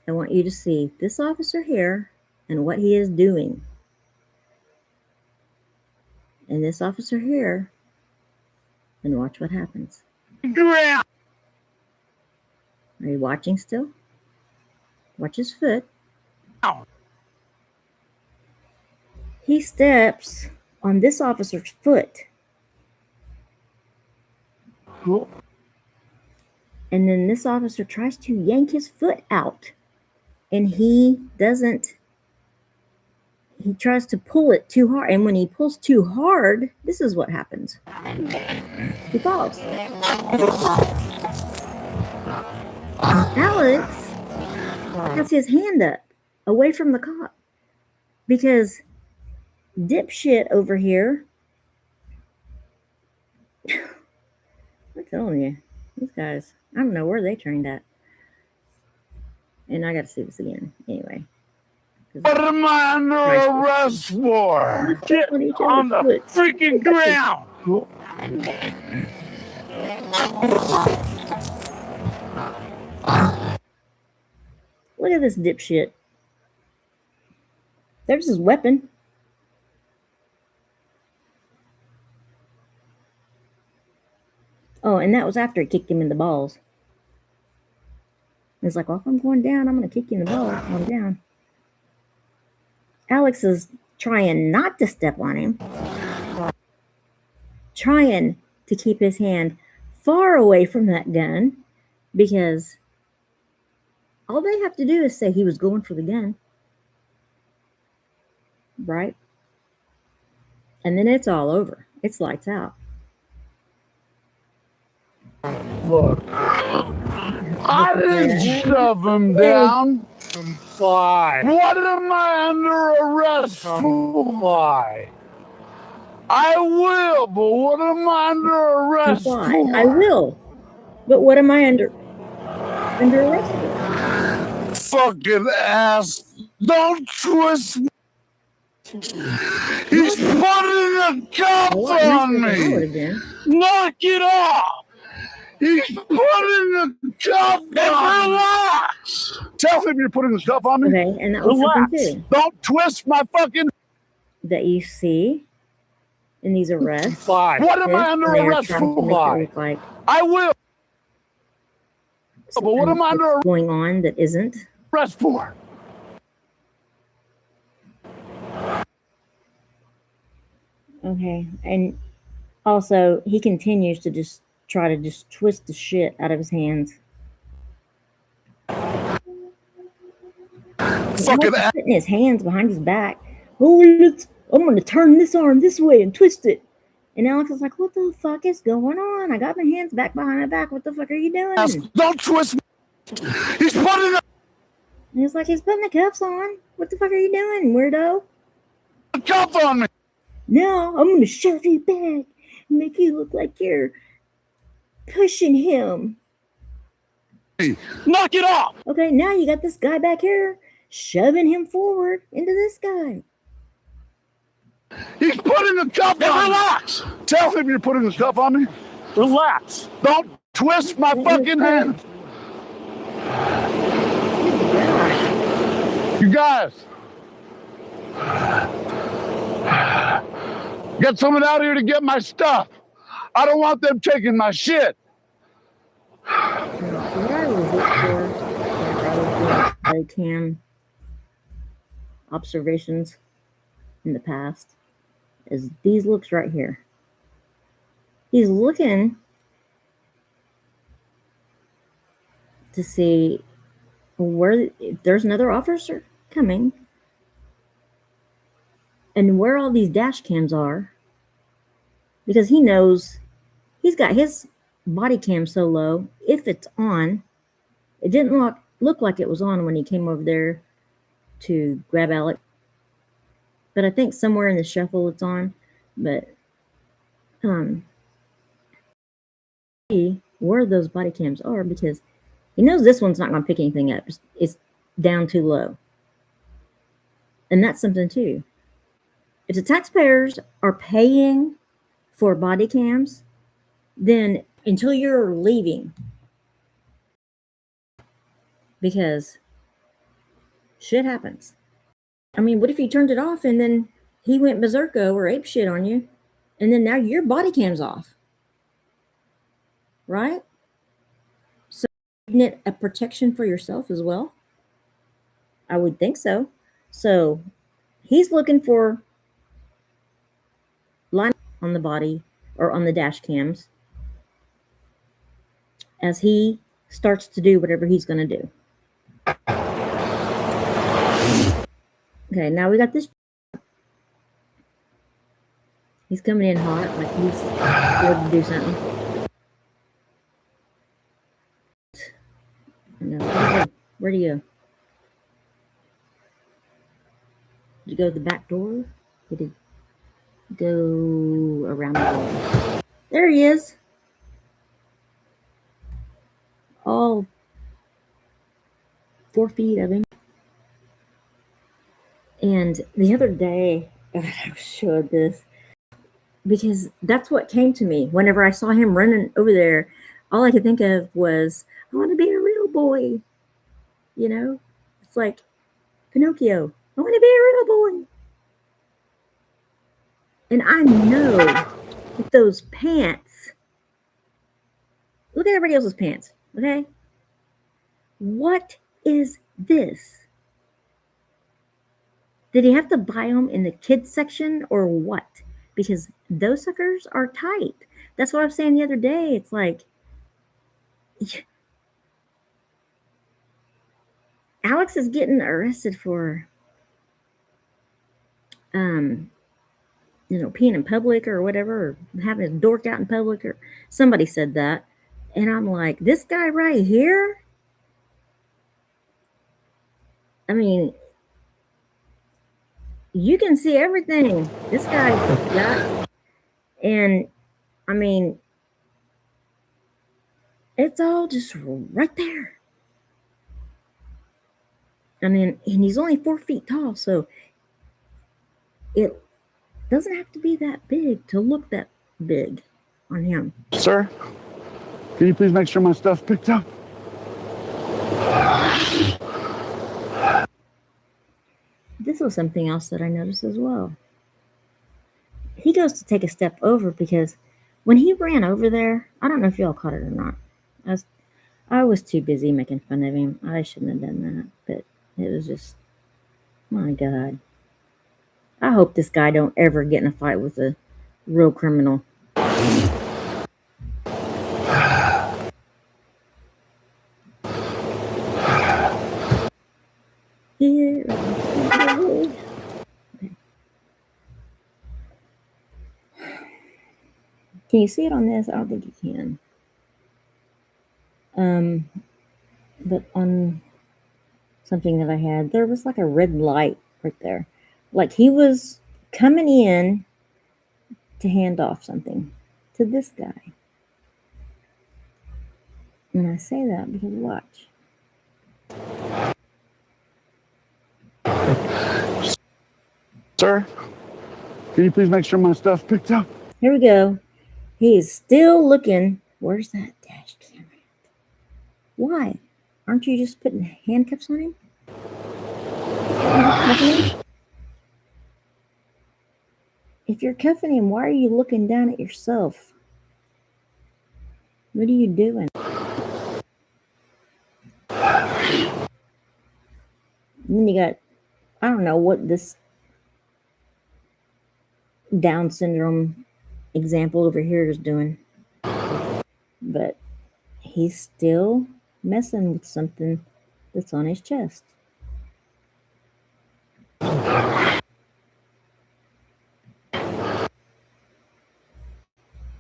I want you to see this officer here and what he is doing. And this officer here, and watch what happens. Ground. Are you watching still? Watch his foot. He steps on this officer's foot. Cool. And then this officer tries to yank his foot out. And he doesn't. He tries to pull it too hard. And when he pulls too hard, this is what happens. He falls. Alex has his hand up away from the cop because dipshit over here. I'm telling you, these guys, I don't know where they trained at. And I got to see this again anyway. What am I under arrest for? Get on the freaking ground. Look at this dipshit. There's his weapon. Oh, and that was after he kicked him in the balls. He's like, well, if I'm going down, I'm going to kick you in the balls when I'm down. Alex is trying not to step on him. Trying to keep his hand far away from that gun because all they have to do is say he was going for the gun. Right? And then it's all over. It's lights out. Look. I didn't shove him down. Comply. What am I under arrest for? Comply. I will, but what am I under arrest for? I will. But what am I under arrest for? Fucking ass. Don't twist me. He's putting a cuff on me. Knock it off. He's putting a cuff on me. Relax. Tell him you're putting a cuff on me. Okay, and that was something too. Don't twist my fucking... That you see in these arrests. What am I under arrest for? Like I will. But what am I under going on that isn't? Arrest for? Okay, and also he continues to just try to just twist the shit out of his hands. Fucking putting his hands behind his back. Oh, I'm going to turn this arm this way and twist it. And Alex is like, what the fuck is going on? I got my hands back behind my back. What the fuck are you doing? Don't twist me. He's putting And he's like, he's putting the cuffs on. What the fuck are you doing, weirdo? a cuff on me. No, I'm gonna shove you back and make you look like you're pushing him. Knock it off. Okay, now you got this guy back here shoving him forward into this guy. He's putting the cuff on me. Relax. Tell him you're putting the cuff on me. Relax. Don't twist my fucking hand. You guys. Get someone out here to get my stuff. I don't want them taking my shit. What I always look for, body cam observations in the past, is these looks right here. He's looking to see where, if there's another officer coming, and where all these dash cams are, because he knows he's got his body cam so low. If it's on, it didn't look like it was on when he came over there to grab Alec, but I think somewhere in the shuffle it's on. But see where those body cams are, because he knows this one's not going to pick anything up. It's down too low, and that's something too. If the taxpayers are paying for body cams, then until you're leaving, because shit happens. I mean, what if you turned it off and then he went berserko or ape shit on you, and then now your body cam's off, right? So isn't it a protection for yourself as well? I would think so. So he's looking for line on the body or on the dash cams as he starts to do whatever he's going to do. Okay, now we got this. He's coming in hot, like he's scared to do something. No, where do you go? Did you go to the back door? Did he go around the door? There he is. All 4 feet of him. And the other day, I showed this because that's what came to me whenever I saw him running over there. All I could think of was, I want to be a real boy. You know, it's like Pinocchio. I want to be a real boy. And I know that those pants, look at everybody else's pants, okay? What is this? Did he have to buy them in the kids section or what? Because those suckers are tight. That's what I was saying the other day. It's like, Alex is getting arrested for, peeing in public or whatever, or having a dork out in public, or somebody said that. And I'm like, this guy right here? I mean, you can see everything this guy got. And I mean, it's all just right there. I mean, and he's only 4 feet tall, so it doesn't have to be that big to look that big on him. Sir, can you please make sure my stuff's picked up? This was something else that I noticed as well. He goes to take a step over because when he ran over there, I don't know if y'all caught it or not. I was too busy making fun of him. I shouldn't have done that, but it was just, my God. I hope this guy don't ever get in a fight with a real criminal. Here. Okay. Can you see it on this? I don't think you can. But on something that I had, there was like a red light right there. Like he was coming in to hand off something to this guy. And I say that because watch. Sir, can you please make sure my stuff picked up? Here we go. He is still looking. Where's that dash camera? Why? Aren't you just putting handcuffs on him? If you're cuffing him, why are you looking down at yourself? What are you doing? And then you got, I don't know what this Down syndrome example over here is doing, but he's still messing with something that's on his chest.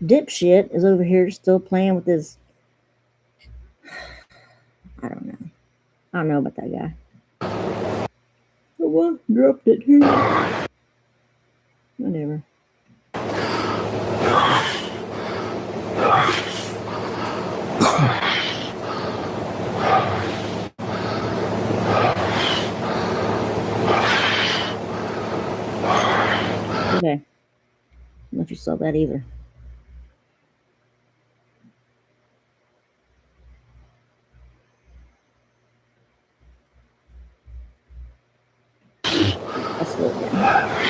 Dipshit is over here still playing with his, I don't know. I don't know about that guy. Oh, well, dropped it. Whatever. Okay. I don't know if you saw that either. I'll slow it down.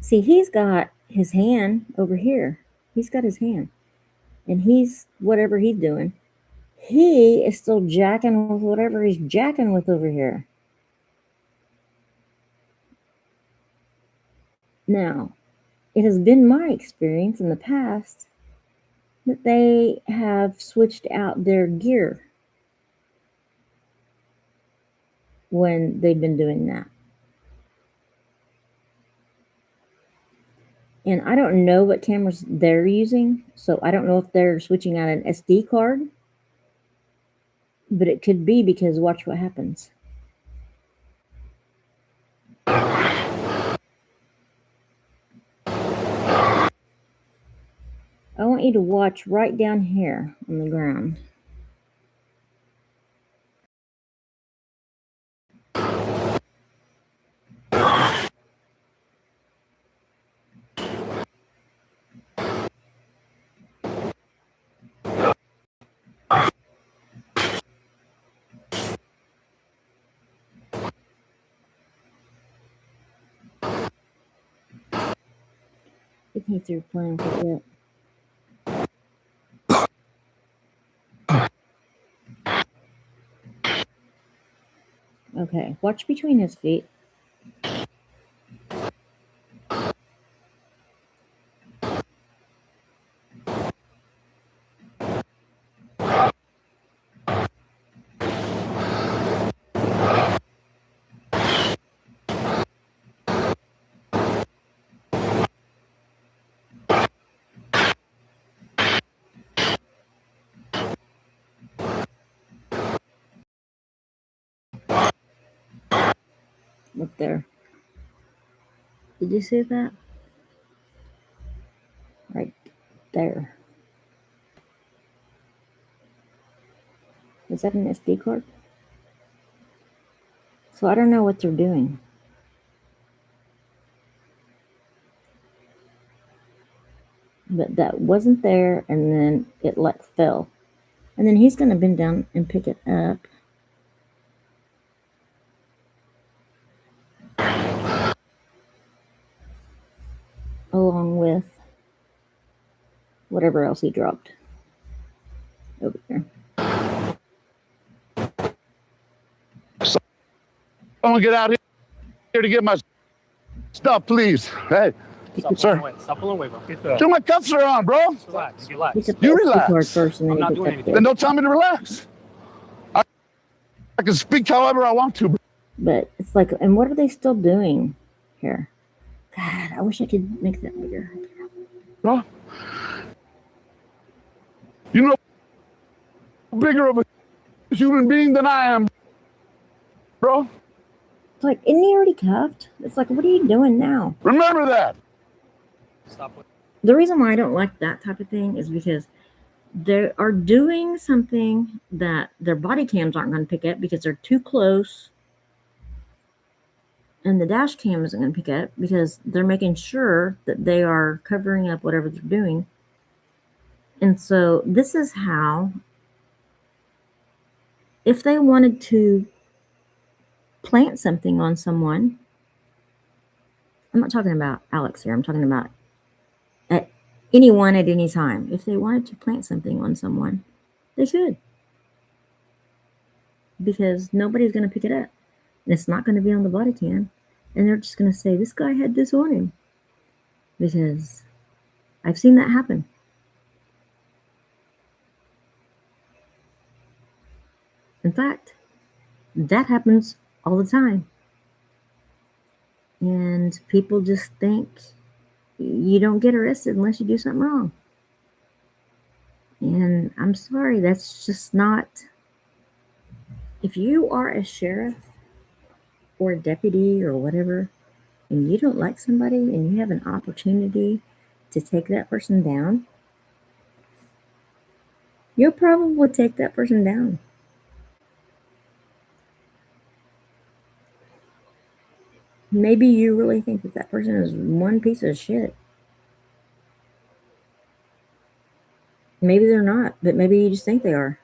See, he's got his hand over here. He's got his hand. And he's, whatever he's doing, he is still jacking with whatever he's jacking with over here. Now, it has been my experience in the past that they have switched out their gear when they've been doing that. And I don't know what cameras they're using, so I don't know if they're switching out an SD card, but it could be because watch what happens. I want you to watch right down here on the ground. I think he's through playing with it. Okay, watch between his feet. Look there. Did you see that? Right there. Is that an SD card? So I don't know what they're doing. But that wasn't there, and then it fell. And then he's going to bend down and pick it up. Along with whatever else he dropped over there. Someone get out here to get my stuff, please. Hey, sir. Stop pulling away, bro. Dude, my cuffs are on, bro. Just relax. Relax. You relax. First, and then I'm not he doing picks up anything. Then don't tell me to relax. I can speak however I want to. But it's like, and what are they still doing here? God, I wish I could make that bigger. Bro, you know, bigger of a human being than I am, bro. It's like, isn't he already cuffed? It's like, what are you doing now? Remember that. Stop. The reason why I don't like that type of thing is because they are doing something that their body cams aren't going to pick up because they're too close, and the dash cam isn't going to pick up because they're making sure that they are covering up whatever they're doing. And so this is how, if they wanted to plant something on someone, I'm not talking about Alex here, I'm talking about at anyone at any time. If they wanted to plant something on someone, they could. Because nobody's going to pick it up. And it's not going to be on the body cam. And they're just going to say, this guy had this on him. Because I've seen that happen. In fact, that happens all the time. And people just think you don't get arrested unless you do something wrong. And I'm sorry, that's just not. If you are a sheriff or a deputy or whatever, and you don't like somebody and you have an opportunity to take that person down, you'll probably take that person down. Maybe you really think that that person is one piece of shit. Maybe they're not, but maybe you just think they are.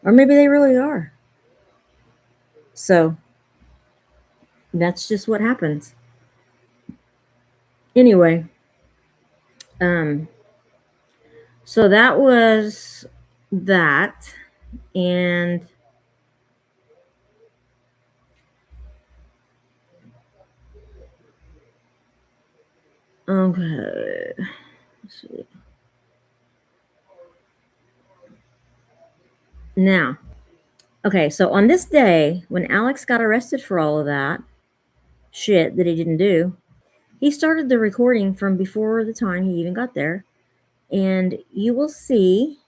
Or maybe they really are. So that's just what happens. Anyway, so that was that. And okay. Let's see. Now, okay, so on this day, when Alex got arrested for all of that shit that he didn't do, he started the recording from before the time he even got there. And you will see,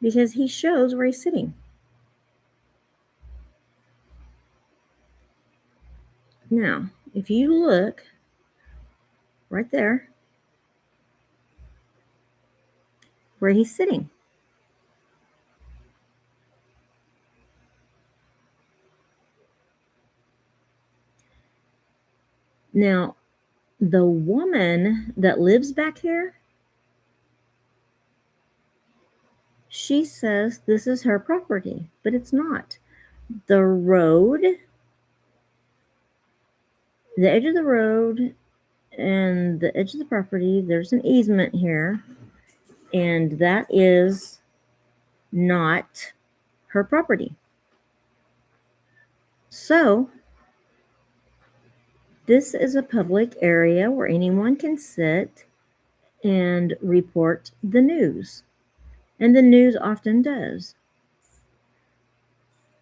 because he shows where he's sitting. Now, if you look right there, where he's sitting. Now, the woman that lives back here, she says this is her property, but it's not. The road, the edge of the road and the edge of the property, there's an easement here, and that is not her property. So, this is a public area where anyone can sit and report the news. And the news often does.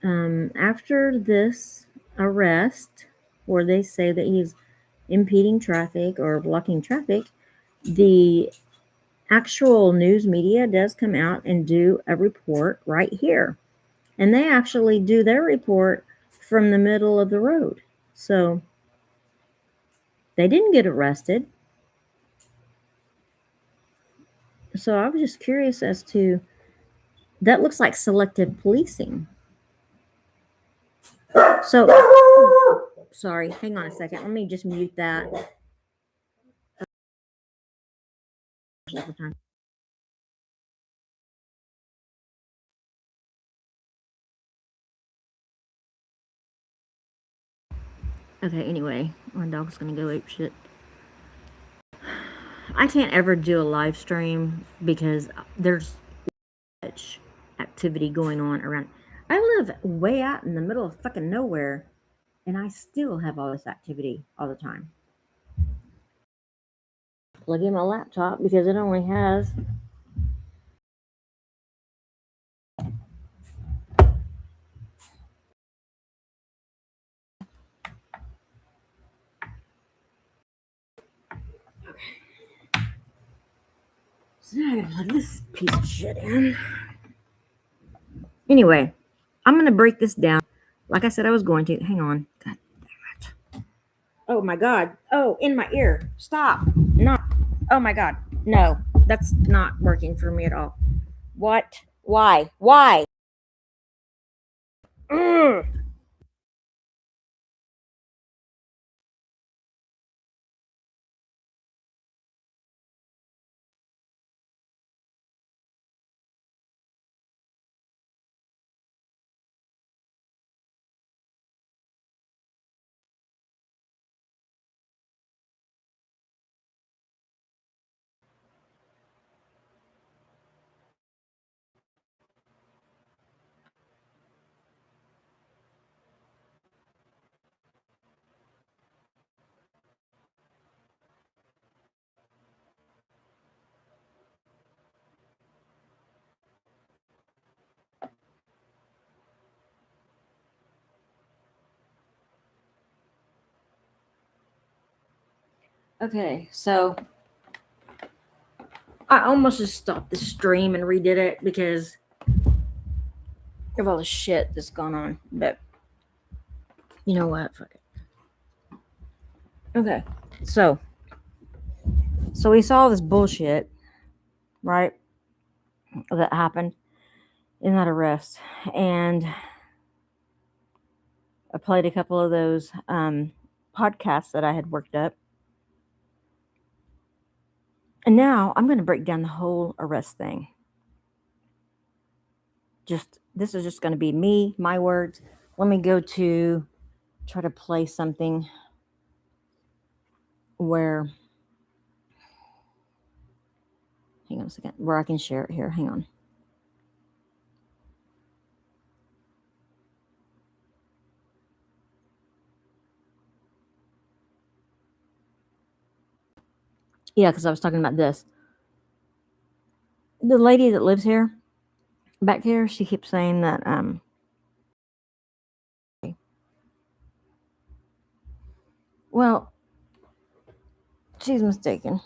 After this arrest, where they say that he's impeding traffic or blocking traffic, the actual news media does come out and do a report right here. And they actually do their report from the middle of the road. So they didn't get arrested. So I was just curious as to, that looks like selective policing. So, sorry, hang on a second. Let me just mute that. Okay, anyway, my dog's gonna go ape shit. I can't ever do a live stream because there's much activity going on around. I live way out in the middle of fucking nowhere, and I still have all this activity all the time. Plug in my laptop because it only has Now I gotta plug this piece of shit in. Anyway, I'm gonna break this down like I said I was going to. Hang on. God damn it. Oh my god. Oh, in my ear. Stop. Not. Oh my god. No, that's not working for me at all. What? Why? Why? Ugh. Okay, so I almost just stopped the stream and redid it because of all the shit that's gone on. But you know what? Fuck it. Okay, so we saw this bullshit, right? That happened in that arrest, and I played a couple of those podcasts that I had worked up. And now I'm going to break down the whole arrest thing. This is just going to be me, my words. Let me go to try to play something where, hang on a second, where I can share it here. Hang on. Yeah, because I was talking about this. The lady that lives here, back here, she keeps saying that well, she's mistaken.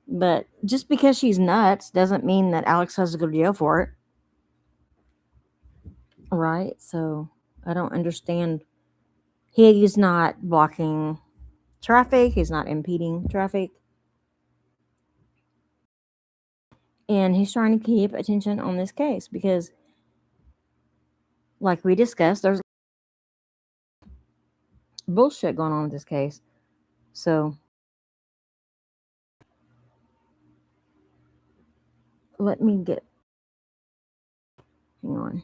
But just because she's nuts doesn't mean that Alex has to go to jail for it. Right? So I don't understand. He's not blocking traffic. He's not impeding traffic. And he's trying to keep attention on this case because, like we discussed, there's bullshit going on with this case. So let me get, hang on.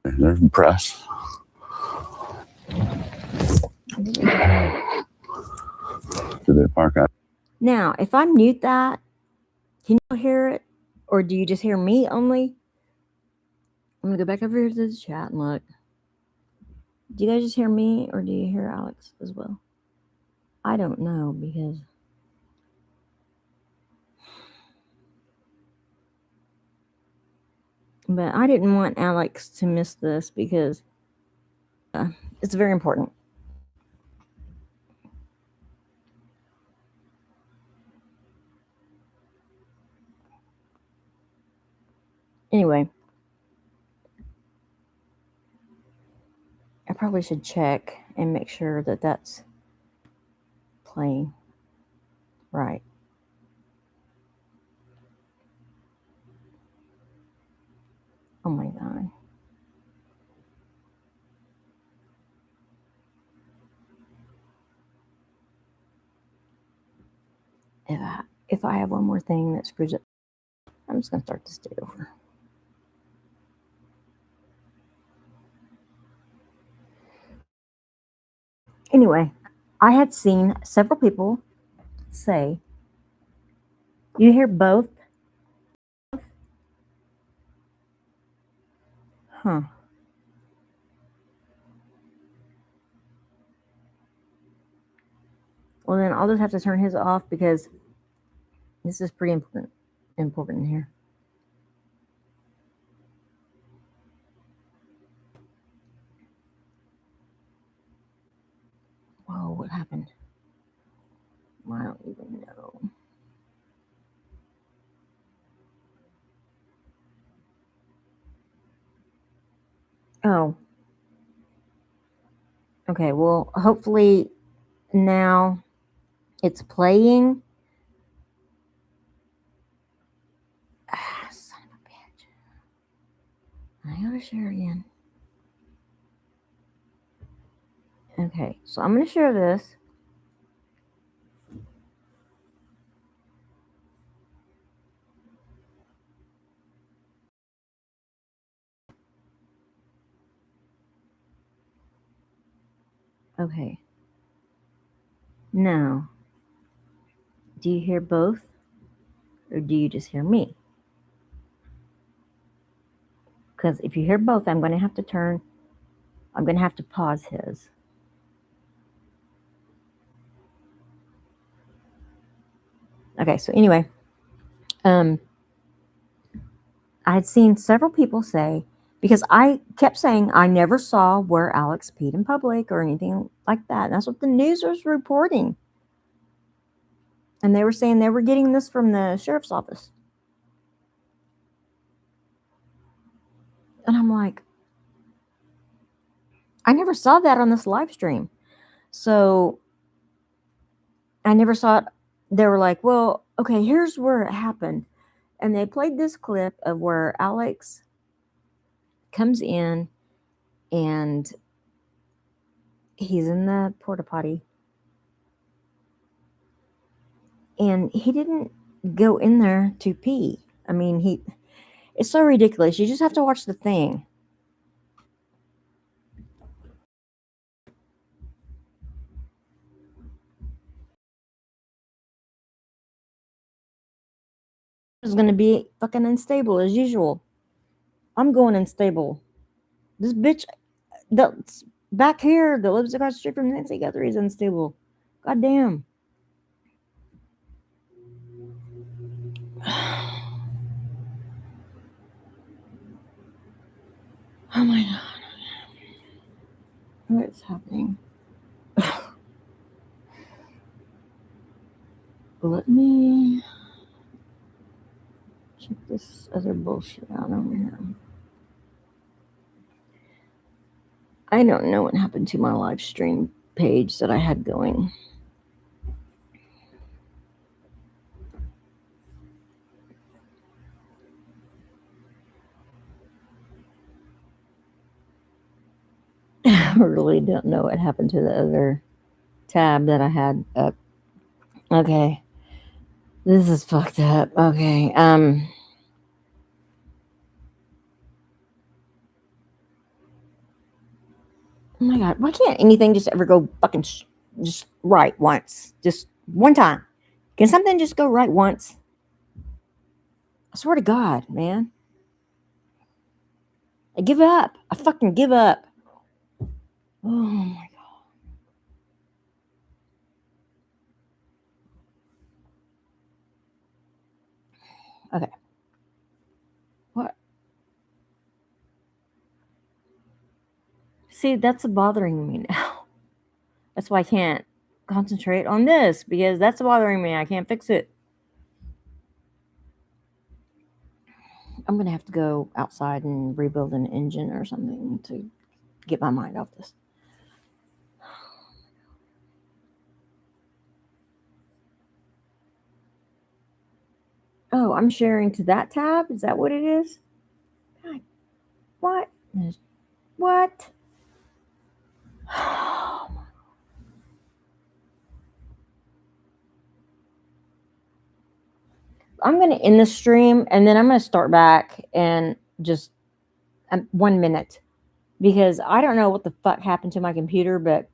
There's press. Did they park out? Now, if I mute that, can you hear it? Or do you just hear me only? I'm going to go back over here to the chat and look. Do you guys just hear me or do you hear Alex as well? I don't know because but I didn't want Alex to miss this because it's very important. Anyway, I probably should check and make sure that that's playing right. Oh my God. If I have one more thing that screws up, I'm just going to start this day over. Anyway, I had seen several people say, you hear both? Huh. Well, then I'll just have to turn his off because this is pretty important here. Whoa, what happened? I don't even know. Oh. Okay, well, hopefully now it's playing. Ah, son of a bitch. I gotta share again. Okay, so I'm gonna share this. Okay. Now, do you hear both? Or do you just hear me? Because if you hear both, I'm going to have to pause his. Okay, so anyway, I had seen several people say, because I kept saying I never saw where Alex peed in public or anything like that. And that's what the news was reporting. And they were saying they were getting this from the sheriff's office. And I'm like, I never saw that on this live stream. So I never saw it. They were like, well, okay, here's where it happened. And they played this clip of where Alex comes in and he's in the porta potty. And he didn't go in there to pee. I mean, it's so ridiculous. You just have to watch the thing. It's going to be fucking unstable as usual. I'm going unstable. This bitch that's back here that lives across the street from Nancy Guthrie is unstable. God damn. Oh my god. What is happening? Let me check this other bullshit out over here. I don't know what happened to my live stream page that I had going. I really don't know what happened to the other tab that I had up. Okay. This is fucked up. Okay. Oh my god, why can't anything just ever go fucking just right once? Just one time. Can something just go right once? I swear to God, man. I give up. I fucking give up. Oh my god. Okay. What? See, that's bothering me now. That's why I can't concentrate on this, because that's bothering me. I can't fix it. I'm going to have to go outside and rebuild an engine or something to get my mind off this. Oh, I'm sharing to that tab? Is that what it is? God, what? What? I'm going to end the stream and then I'm going to start back and just 1 minute, because I don't know what the fuck happened to my computer, but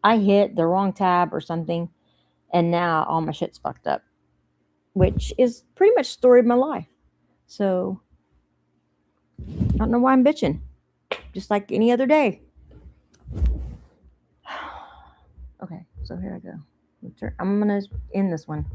I hit the wrong tab or something and now all my shit's fucked up, which is pretty much the story of my life. So I don't know why I'm bitching, just like any other day. Okay, so here I go. I'm going to end this one.